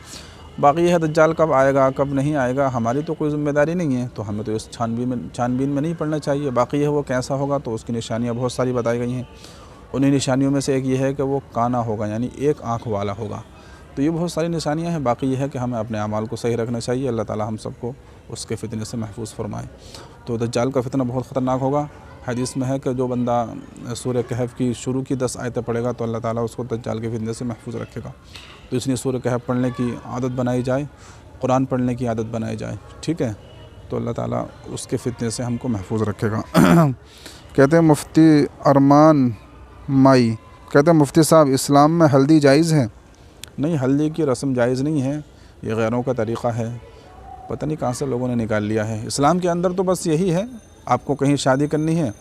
बाकी यह है दज्जाल कब आएगा कब नहीं आएगा, हमारी तो कोई ज़िम्मेदारी नहीं है, तो हमें तो इस छानबीन में नहीं पड़ना चाहिए। बाकी यह वो कैसा होगा तो उसकी निशानियाँ बहुत सारी बताई गई हैं। उन्हीं निशानियों में से एक ये है कि वो काना होगा, यानी एक आँख वाला होगा। तो ये बहुत सारी निशानियाँ हैं। बाकी यह है कि हमें अपने अमाल को सही रखना चाहिए, अल्लाह ताला हम सबको उसके फितने से महफूज फरमाए। तो दज्जाल का फितना बहुत ख़तरनाक होगा। हदीस में है कि जो बंदा सूरह कहफ की शुरू की 10 आयतें पढ़ेगा तो अल्लाह ताला उसको दज्जाल के फितने से महफूज रखेगा। तो इसलिए सूरह कहफ पढ़ने की आदत बनाई जाए, कुरान पढ़ने की आदत बनाई जाए, ठीक है, तो अल्लाह ताला उसके फितने से हमको महफूज रखेगा। कहते हैं मुफ्ती अरमान माई, कहते हैं मुफ्ती साहब इस्लाम में हल्दी जायज़ है? नहीं, हल्दी की रस्म जायज़ नहीं है, ये गैरों का तरीक़ा है, पता नहीं कहाँ से लोगों ने निकाल लिया है। इस्लाम के अंदर तो बस यही है, आपको कहीं शादी करनी है,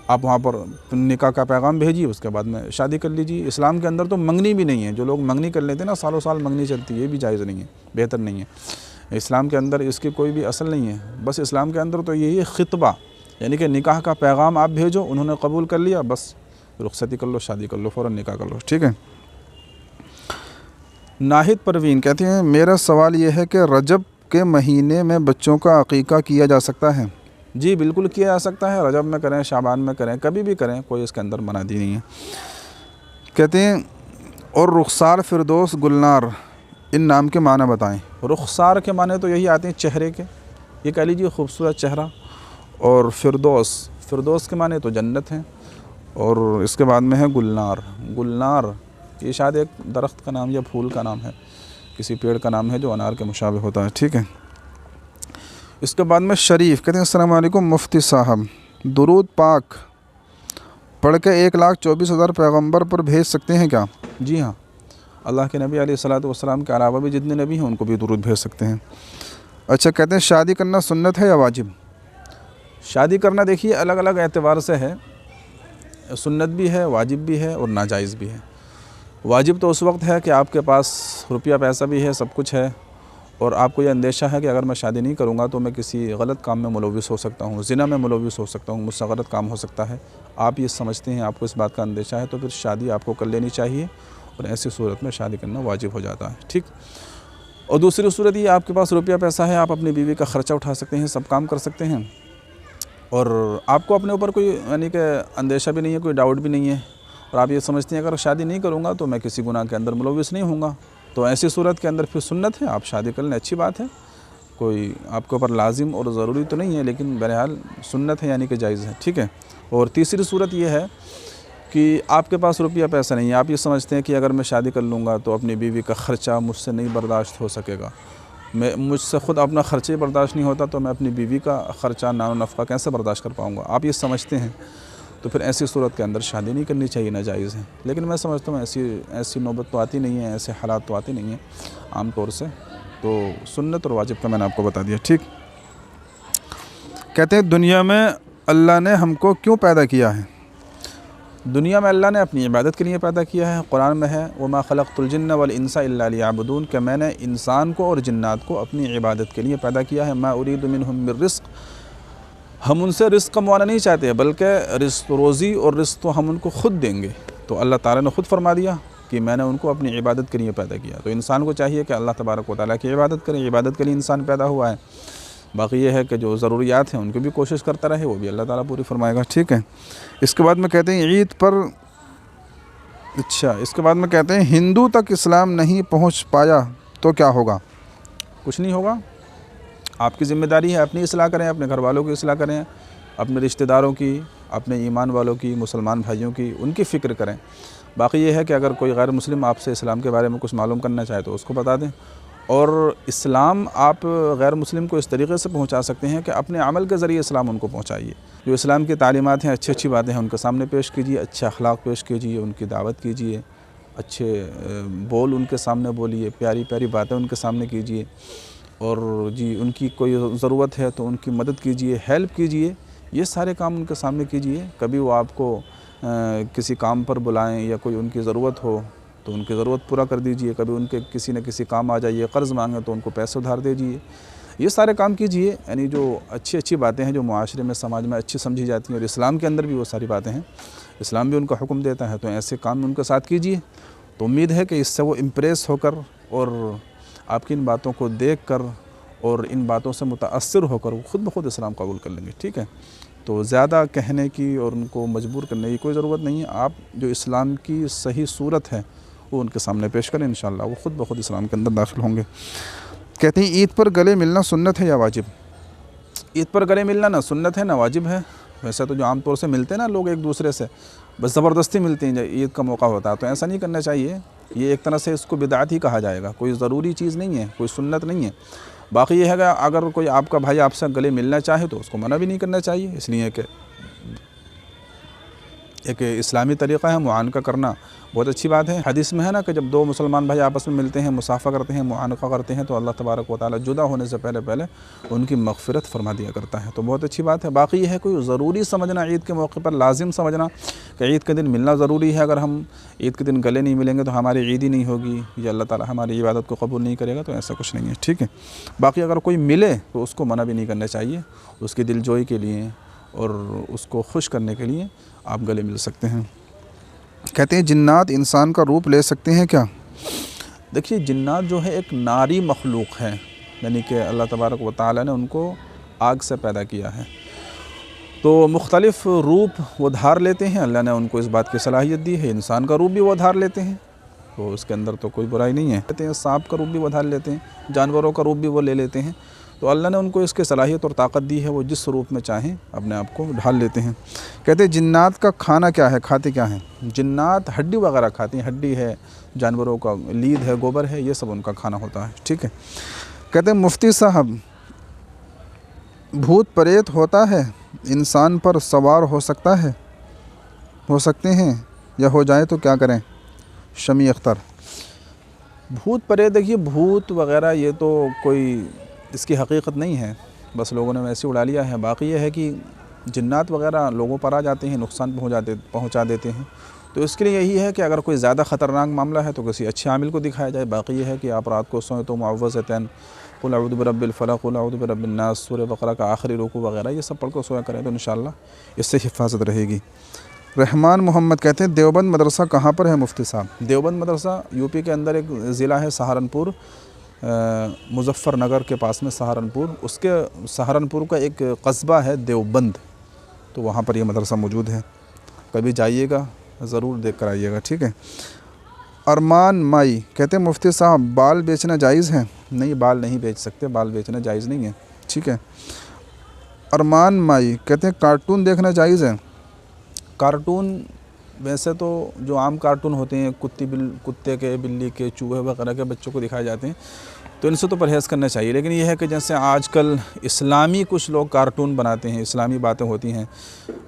आप वहाँ पर निकाह का पैगाम भेजिए, उसके बाद में शादी कर लीजिए। इस्लाम के अंदर तो मंगनी भी नहीं है, जो लोग मंगनी कर लेते हैं ना, सालों साल मंगनी चलती है, ये भी जायज़ नहीं है, बेहतर नहीं है। इस्लाम के अंदर इसकी कोई भी असल नहीं है। बस इस्लाम के अंदर तो यही है खितबा, यानी कि निकाह का पैगाम आप भेजो, उन्होंने कबूल कर लिया, बस रुखसती कर लो, शादी कर लो, फ़ौरन निकाह कर लो, ठीक है। नाहिद परवीन कहते हैं मेरा सवाल ये है कि रजब के महीने में बच्चों का अकीक़ा किया जा सकता है? जी बिल्कुल किया जा सकता है, रजब में करें, शाबान में करें, कभी भी करें, कोई इसके अंदर मनाही नहीं है। कहते हैं और रुखसार, फिरदौस, गुलनार, इन नाम के माने बताएं। रुखसार के माने तो यही आते हैं चेहरे के, ये कह लीजिए खूबसूरत चेहरा। और फिरदौस के माने तो जन्नत हैं। और इसके बाद में है गुलनार। गुलनार ये शायद एक दरख्त का नाम या फूल का नाम है, किसी पेड़ का नाम है जो अनार के मुशाबे होता है, ठीक है। इसके बाद में शरीफ, कहते हैं अस्सलाम वालेकुम मुफ्ती साहब, दुरूद पाक पढ़ के 1,24,000 पैगम्बर पर भेज सकते हैं क्या? जी हाँ, अल्लाह के नबी अलैहिस्सलातु वस्सलाम के अलावा भी जितने नबी हैं उनको भी दुरूद भेज सकते हैं। अच्छा, कहते हैं शादी करना सुन्नत है या वाजिब? शादी करना देखिए अलग अलग एतबार से है, सुन्नत भी है, वाजिब भी है और नाजायज़ भी है। वाजिब तो उस वक्त है कि आपके पास रुपया पैसा भी है, सब कुछ है, और आपको ये अंदेशा है कि अगर मैं शादी नहीं करूँगा तो मैं किसी गलत काम में मुलव्विस हो सकता हूँ, ज़िना में मुलव्विस हो सकता हूँ, मुझसे गलत काम हो सकता है। आप ये समझते हैं, आपको इस बात का अंदेशा है, तो फिर शादी आपको कर लेनी चाहिए, और ऐसी सूरत में शादी करना वाजिब हो जाता है, ठीक। और दूसरी सूरत ये, आपके पास रुपया पैसा है, आप अपनी बीवी का ख़र्चा उठा सकते हैं, सब काम कर सकते हैं, और आपको अपने ऊपर कोई यानी कि अंदेशा भी नहीं है, कोई डाउट भी नहीं है, और आप ये समझते हैं अगर शादी नहीं करूँगा तो मैं किसी गुनाह के अंदर मुलव्विस नहीं होऊंगा, तो ऐसी सूरत के अंदर फिर सुन्नत है, आप शादी कर लें, अच्छी बात है, कोई आपके ऊपर लाजिम और ज़रूरी तो नहीं है, लेकिन बहरहाल सुन्नत है, यानी कि जायज़ है, ठीक है। और तीसरी सूरत ये है कि आपके पास रुपया पैसा नहीं है, आप ये समझते हैं कि अगर मैं शादी कर लूँगा तो अपनी बीवी का ख़र्चा मुझसे नहीं बर्दाश्त हो सकेगा, मुझसे ख़ुद अपना ख़र्चे ही बर्दाश्त नहीं होता तो मैं अपनी बीवी का ख़र्चा नानो नफ़क़ा कैसे बर्दाश्त कर पाऊँगा, आप ये समझते हैं, तो फिर ऐसी सूरत के अंदर शादी नहीं करनी चाहिए, नाजायज़ है। लेकिन मैं समझता हूँ ऐसी नौबत तो आती नहीं है, ऐसे हालात तो आते नहीं हैं आम तौर से। तो सुन्नत और वाजिब का मैंने आपको बता दिया, ठीक। कहते हैं दुनिया में अल्लाह ने हमको क्यों पैदा किया है? दुनिया में अल्लाह ने अपनी इबादत के लिए पैदा किया है। कुरान में है वमा खलक़तुल जिन्ना वल इंसा इल्ला लियअबुदून, कि मैंने इंसान को और जिन्नात को अपनी इबादत के लिए पैदा किया है। मा उरीदु मिनहुम मिर रिज़्क़, हम उनसे रिज़्क़ कमाना नहीं चाहते, बल्कि रोज़ी और रिज़्क़ तो हम उनको ख़ुद देंगे। तो अल्लाह ताला ने ख़ुद फरमा दिया कि मैंने उनको अपनी इबादत के लिए पैदा किया। तो इंसान को चाहिए कि अल्लाह तबारक व तआला की इबादत करें, इबादत के लिए इंसान पैदा हुआ है। बाकी ये है कि जो ज़रूरियात हैं उनकी भी कोशिश करता रहे, वो भी अल्लाह ताला पूरी फरमाएगा, ठीक है। इसके बाद में कहते हैं ईद पर, इसके बाद में कहते हैं हिंदू तक इस्लाम नहीं पहुंच पाया तो क्या होगा? कुछ नहीं होगा, आपकी ज़िम्मेदारी है अपनी इस्लाह करें, अपने घर वालों की इस्लाह करें, अपने रिश्तेदारों की, अपने ईमान वालों की, मुसलमान भाइयों की, उनकी फ़िक्र करें। बाकी ये है कि अगर कोई गैर मुस्लिम आपसे इस्लाम के बारे में कुछ मालूम करना चाहे तो उसको बता दें। और इस्लाम आप गैर मुस्लिम को इस तरीके से पहुंचा सकते हैं कि अपने अमल के ज़रिए इस्लाम उनको पहुंचाइए। जो इस्लाम की तालीमात हैं, अच्छी अच्छी बातें हैं, उनके सामने पेश कीजिए, अच्छे अखलाक पेश कीजिए, उनकी दावत कीजिए, अच्छे बोल उनके सामने बोलिए, प्यारी प्यारी बातें उनके सामने कीजिए। और जी उनकी कोई ज़रूरत है तो उनकी मदद कीजिए, हेल्प कीजिए, ये सारे काम उनके सामने कीजिए। कभी वो आपको किसी काम पर बुलाएं या कोई उनकी ज़रूरत हो तो उनकी ज़रूरत पूरा कर दीजिए। कभी उनके किसी न किसी काम आ जाइए, क़र्ज़ मांगे तो उनको पैसे उधार दीजिए। ये सारे काम कीजिए, यानी जो अच्छी अच्छी बातें हैं जो मुआशरे में, समाज में अच्छी समझी जाती हैं, और इस्लाम के अंदर भी वो सारी बातें हैं, इस्लाम भी उनका हुक्म देता है, तो ऐसे काम उनके साथ कीजिए। तो उम्मीद है कि इससे वो इम्प्रेस होकर और आपकी इन बातों को देख कर और इन बातों से मुताअस्सिर होकर वो ख़ुद ब खुद इस्लाम कबूल कर लेंगे, ठीक है। तो ज़्यादा कहने की और उनको मजबूर करने की कोई ज़रूरत नहीं है। आप जो इस्लाम की सही सूरत है वो उनके सामने पेश करें, इंशाअल्लाह वो ख़ुद ब खुद इस्लाम के अंदर दाखिल होंगे। कहते हैं ईद पर गले मिलना सुन्नत है या वाजिब? ईद पर गले मिलना ना सुन्नत है ना वाजिब है। वैसे तो जो आम तौर से मिलते हैं ना लोग एक दूसरे से, बस ज़बरदस्ती मिलते हैं जब ईद का मौका होता है, तो ऐसा नहीं करना चाहिए। ये एक तरह से इसको बिदअत ही कहा जाएगा, कोई ज़रूरी चीज़ नहीं है, कोई सुन्नत नहीं है। बाकी ये है कि अगर कोई आपका भाई आपसे गले मिलना चाहे तो उसको मना भी नहीं करना चाहिए, इसलिए कि एक इस्लामी तरीक़ा है मुआनका करना, बहुत अच्छी बात है। हदीस में है ना कि जब दो मुसलमान भाई आपस में मिलते हैं, मुसाफ़ा करते हैं, मुआनका करते हैं, तो अल्लाह तबारक व तआला जुदा होने से पहले उनकी मग़फ़िरत फरमा दिया करता है, तो बहुत अच्छी बात है। बाकी यह है कोई ज़रूरी समझना, ईद के मौके पर लाजिम समझना कि ईद के दिन मिलना ज़रूरी है, अगर हम ईद के दिन गले नहीं मिलेंगे तो हमारी ईद ही नहीं होगी या अल्लाह ताला हमारी इबादत को कबूल नहीं करेगा, तो ऐसा कुछ नहीं है, ठीक है। बाकी अगर कोई मिले तो उसको मना भी नहीं करना चाहिए, उसकी दिलजोई के लिए और उसको खुश करने के लिए आप गले मिल सकते हैं। कहते हैं जिन्नात इंसान का रूप ले सकते हैं क्या? देखिए जिन्नात जो है एक नारी मखलूक है, यानी कि अल्लाह तबारक व तआला ने उनको आग से पैदा किया है, तो मुख्तलिफ़ रूप वो धार लेते हैं। अल्लाह ने उनको इस बात की सलाहियत दी है, इंसान का रूप भी वो धार लेते हैं, तो उसके अंदर तो कोई बुराई नहीं है। कहते हैं सांप का रूप भी वो धार लेते हैं, जानवरों का रूप भी वो ले लेते हैं, तो अल्लाह ने उनको इसके सलाहियत और ताकत दी है, वो जिस रूप में चाहें अपने आप को ढाल लेते हैं। कहते हैं जिन्नात का खाना क्या है, खाते क्या हैं? जिन्नात हड्डी वगैरह खाती हैं, हड्डी है, जानवरों का लीद है, गोबर है, ये सब उनका खाना होता है, ठीक है। कहते हैं मुफ्ती साहब भूत प्रेत होता है, इंसान पर सवार हो सकते हैं या हो जाए तो क्या करें? शमी अख्तर। भूत प्रेत, देखिए भूत वगैरह ये तो कोई इसकी हकीकत नहीं है, बस लोगों ने वैसे उड़ा लिया है। बाकी ये है कि जिन्नात वगैरह लोगों पर आ जाते हैं, नुकसान पहुंचा देते हैं, तो इसके लिए यही है कि अगर कोई ज़्यादा ख़तरनाक मामला है तो किसी अच्छे आमिल को दिखाया जाए। बाकी ये है कि आप रात को सोएं तो मुअव्वज़तैन, क़ुल अऊज़ु बिरब्बिल फ़लक़, क़ुल अऊज़ु बिरब्बिन नास, सूरह बक़रा का आखिरी रुकू वगैरह ये सब पढ़ कर सोया करें तो इंशाअल्लाह इससे हिफाजत रहेगी। रहमान मोहम्मद कहते हैं देवबंद मदरसा कहाँ पर है मुफ्ती साहब? देवबंद मदरसा यूपी के अंदर एक ज़िला है सहारनपुर, मुज़फ़्फ़रनगर के पास में सहारनपुर, उसके सहारनपुर का एक कस्बा है देवबंद, तो वहाँ पर यह मदरसा मौजूद है। कभी जाइएगा, ज़रूर देख कर आइएगा, ठीक है। अरमान माई कहते हैं मुफ्ती साहब बाल बेचना जायज़ है? नहीं, बाल नहीं बेच सकते, बाल बेचना जायज़ नहीं है, ठीक है। अरमान माई कहते हैं कार्टून देखना जायज़ है? कार्टून वैसे तो जो आम कार्टून होते हैं कुत्ते के, बिल्ली के, चूहे वगैरह के बच्चों को दिखाए जाते हैं, तो इनसे तो परहेज़ करना चाहिए। लेकिन यह है कि जैसे आजकल इस्लामी कुछ लोग कार्टून बनाते हैं, इस्लामी बातें होती हैं,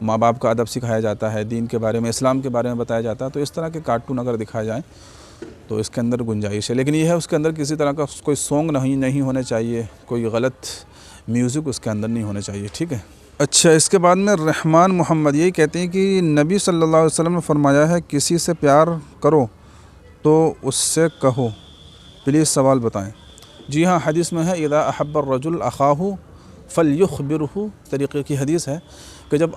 माँ बाप का अदब सिखाया जाता है, दीन के बारे में, इस्लाम के बारे में बताया जाता है, तो इस तरह के कार्टून अगर दिखाए जाएँ तो इसके अंदर गुंजाइश है। लेकिन यह है उसके अंदर किसी तरह का कोई सॉन्ग नहीं होने चाहिए, कोई गलत म्यूज़िक उसके अंदर नहीं होने चाहिए, ठीक है। अच्छा, इसके बाद में रहमान मोहम्मद यही कहते हैं कि नबी सल्लल्लाहु अलैहि वसल्लम ने फरमाया है किसी से प्यार करो तो उससे कहो, प्लीज़ सवाल बताएं। जी हाँ, हदीस में है इदा अहब्बर रजुल अखाहु फलयुखबिरहु, तरीक़े की हदीस है कि जब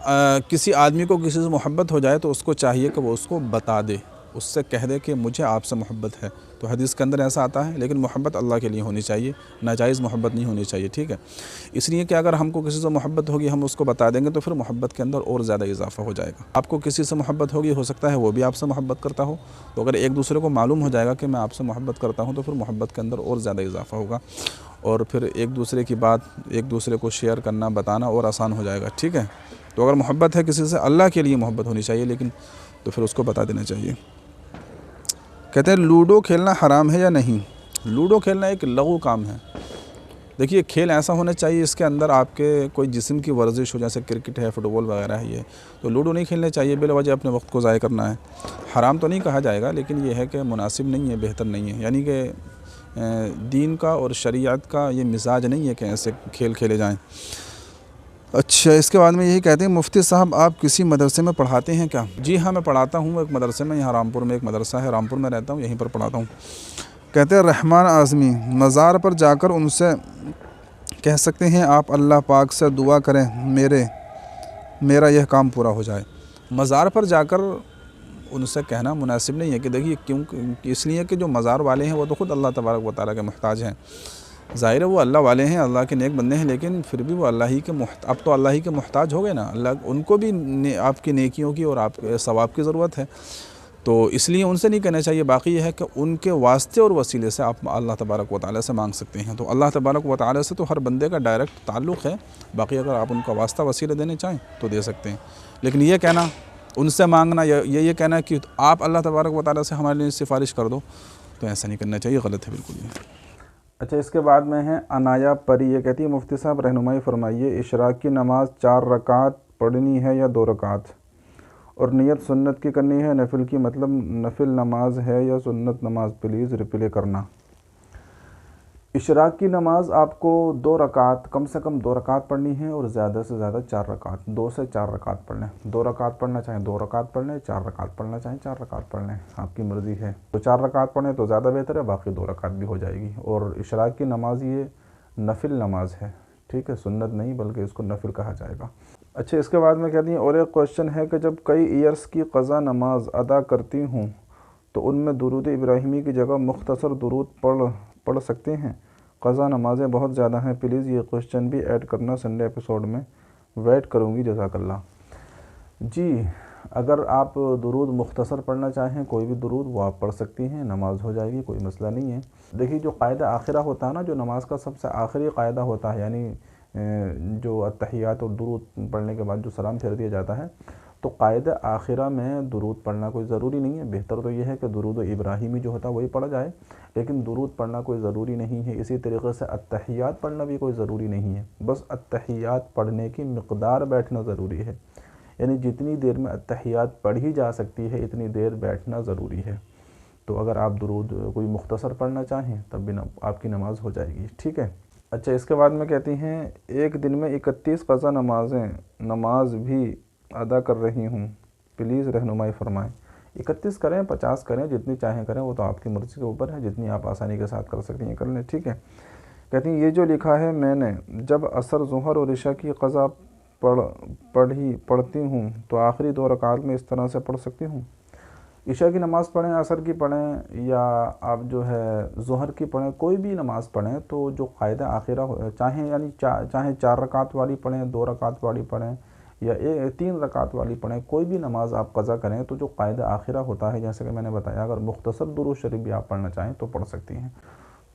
किसी आदमी को किसी से मोहब्बत हो जाए तो उसको चाहिए कि वो उसको बता दे, उससे कह दे कि मुझे आपसे मोहब्बत है। तो हदीस के अंदर ऐसा आता है। लेकिन मोहब्बत अल्लाह के लिए होनी चाहिए, नाजायज़ मोहब्बत नहीं होनी चाहिए, ठीक है। इसलिए कि अगर हमको किसी से मोहब्बत होगी, हम उसको बता देंगे तो फिर मोहब्बत के अंदर और ज़्यादा इजाफा हो जाएगा। आपको किसी से मोहब्बत होगी, हो सकता है वो भी आपसे मोहब्बत करता हो, तो अगर एक दूसरे को मालूम हो जाएगा कि मैं आपसे मोहब्बत करता हूँ, तो फिर मोहब्बत के अंदर और ज़्यादा इजाफा होगा और फिर एक दूसरे की बात एक दूसरे को शेयर करना, बताना और आसान हो जाएगा, ठीक है। तो अगर मोहब्बत है किसी से, अल्लाह के लिए मोहब्बत होनी चाहिए, लेकिन तो फिर उसको बता देना चाहिए। कहते हैं लूडो खेलना हराम है या नहीं। लूडो खेलना एक लघु काम है। देखिए, खेल ऐसा होना चाहिए इसके अंदर आपके कोई जिस्म की वर्जिश हो, जैसे क्रिकेट है, फुटबॉल वगैरह है ये, तो लूडो नहीं खेलने चाहिए, बिलवजह अपने वक्त को ज़ाय करना है। हराम तो नहीं कहा जाएगा, लेकिन ये है कि मुनासिब नहीं है, बेहतर नहीं है। यानी कि दीन का और शरीयत का ये मिजाज नहीं है कि ऐसे खेल खेले जाएँ। अच्छा, इसके बाद में यही कहते हैं मुफ्ती साहब आप किसी मदरसे में पढ़ाते हैं क्या। जी हाँ, मैं पढ़ाता हूँ एक मदरसे में, यहाँ रामपुर में एक मदरसा है, रामपुर में रहता हूँ, यहीं पर पढ़ाता हूँ। कहते हैं रहमान आज़मी, मज़ार पर जाकर उनसे कह सकते हैं आप अल्लाह पाक से दुआ करें मेरा यह काम पूरा हो जाए। मज़ार पर जाकर उनसे कहना मुनासिब नहीं है कि देखिए क्यों, इसलिए कि जो मज़ार वाले हैं वो तो ख़ुद अल्लाह तबारक व तआला के मोहताज हैं। ज़ाहिर है वो अल्लाह वाले हैं, अल्लाह के नेक बंदे हैं, लेकिन फिर भी वो अल्लाह ही के अब तो अल्लाह ही के मोहताज हो गए ना। अल्लाह उनको भी आपकी नेकियों की और आपके सवाब की ज़रूरत है, तो इसलिए उनसे नहीं कहना चाहिए। बाकी यह है कि उनके वास्ते और वसीले से आप अल्लाह तबारक व तआला से मांग सकते हैं। तो अल्लाह तबारक व तआला से तो हर बंदे का डायरेक्ट ताल्लुक़ है। बाकी अगर आप उनका वास्ता वसीला देने चाहें तो दे सकते हैं, लेकिन ये कहना उनसे मांगना, ये कहना कि आप अल्लाह तबारक व तआला से हमारे लिए सिफारिश कर दो, तो ऐसा नहीं करना चाहिए, गलत है बिल्कुल ये। अच्छा, इसके बाद में है अनाया परी, ये कहती है मुफ्ती साहब रहनुमाई फरमाइए, इशराक की नमाज़ 4 रकात पढ़नी है या 2 रकात, और नियत सुन्नत की करनी है, नफिल की, मतलब नफिल नमाज है या सुन्नत नमाज, प्लीज़ रिप्ले करना। इशराक की नमाज़ आपको 2 रकात, कम से कम 2 रकात पढ़नी है और ज़्यादा से ज़्यादा 4 रकात, 2 से 4 रकात पढ़ लें। 2 रकात पढ़ना चाहें 2 रकात पढ़ लें, 4 रकात पढ़ना चाहें 4 रकात पढ़ लें, आपकी मर्ज़ी है। तो 4 रकात पढ़ें तो ज़्यादा बेहतर है, बाकी 2 रकात भी हो जाएगी। और इशराक की नमाज़ ये नफिल नमाज है, ठीक है, सुन्नत नहीं बल्कि इसको नफिल कहा जाएगा। अच्छा, इसके बाद में कहती हैं और एक क्वेश्चन है कि जब कई ईयर्स की क़ज़ा नमाज अदा करती हूँ तो उनमें दुरूद इब्राहिमी की जगह मुख्तसर दुरूद पढ़ सकते हैं। क़ज़ा नमाज़ें बहुत ज़्यादा हैं, प्लीज़ ये क्वेश्चन भी ऐड करना, संडे एपिसोड में वेट करूँगी, जज़ाकल्लाह। जी, अगर आप दुरूद मुख्तसर पढ़ना चाहें, कोई भी दुरूद वो आप पढ़ सकती हैं, नमाज हो जाएगी, कोई मसला नहीं है। देखिए, जो क़ायदा आखिरा होता है ना, जो नमाज का सबसे आखिरी क़ायदा होता है, यानी जो अत्तहियात और दुरूद पढ़ने के बाद जो सलाम फेर दिया जाता है, तो क़ायदा आखिरा में दुरूद पढ़ना कोई ज़रूरी नहीं है। बेहतर तो यह है कि दुरूद इब्राहिमी जो होता है वही पढ़ा जाए, लेकिन दुरूद पढ़ना कोई ज़रूरी नहीं है। इसी तरीक़े से अत्तहियात पढ़ना भी कोई ज़रूरी नहीं है, बस अत्तहियात पढ़ने की मिक़दार बैठना ज़रूरी है, यानी जितनी देर में अत्तहियात पढ़ी जा सकती है इतनी देर बैठना ज़रूरी है। तो अगर आप दुरूद कोई मुख्तसर पढ़ना चाहें तब भी आपकी नमाज़ हो जाएगी, ठीक है। अच्छा, इसके बाद में कहती हैं एक दिन में 31 क़ज़ा नमाज भी अदा कर रही हूँ, प्लीज़ रहनुमाई फरमाएं। 31 करें, 50 करें, जितनी चाहें करें, वो तो आपकी मर्ज़ी के ऊपर है, जितनी आप आसानी के साथ कर सकती हैं कर लें, ठीक है। कहती हैं ये जो लिखा है मैंने जब असर, ज़ुहर और इशा की क़ज़ा पढ़ती हूँ तो आखिरी 2 रकात में इस तरह से पढ़ सकती हूँ। इशा की नमाज़ पढ़ें, असर की पढ़ें, या आप जो है ज़ुहर की पढ़ें, कोई भी नमाज़ पढ़ें, तो जो क़ायदा आखिरा चाहें, यानी चाहे 4 रकात वाली पढ़ें, 2 रकात वाली पढ़ें, या 3 रकात वाली पढ़ें, कोई भी नमाज़ आप क़ज़ा करें, तो जो क़ायदा आखिरा होता है, जैसे कि मैंने बताया, अगर मुख्तसर दुरूद शरीफ भी आप पढ़ना चाहें तो पढ़ सकती हैं।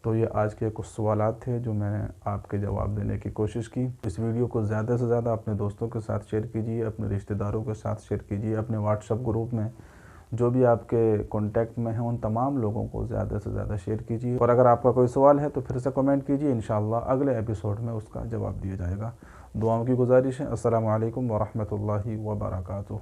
तो ये आज के कुछ सवालात थे जो मैंने आपके जवाब देने की कोशिश की। इस वीडियो को ज़्यादा से ज़्यादा अपने दोस्तों के साथ शेयर कीजिए, अपने रिश्तेदारों के साथ शेयर कीजिए, अपने व्हाट्सएप ग्रुप में जो भी आपके कांटेक्ट में हैं उन तमाम लोगों को ज़्यादा से ज़्यादा शेयर कीजिए। और अगर आपका कोई सवाल है तो फिर से कमेंट कीजिए, इंशाअल्लाह अगले एपिसोड में उसका जवाब दिया जाएगा। दुआओं की गुजारिश है। अस्सलामु अलैकुम व रहमतुल्लाहि व बरकातुहू।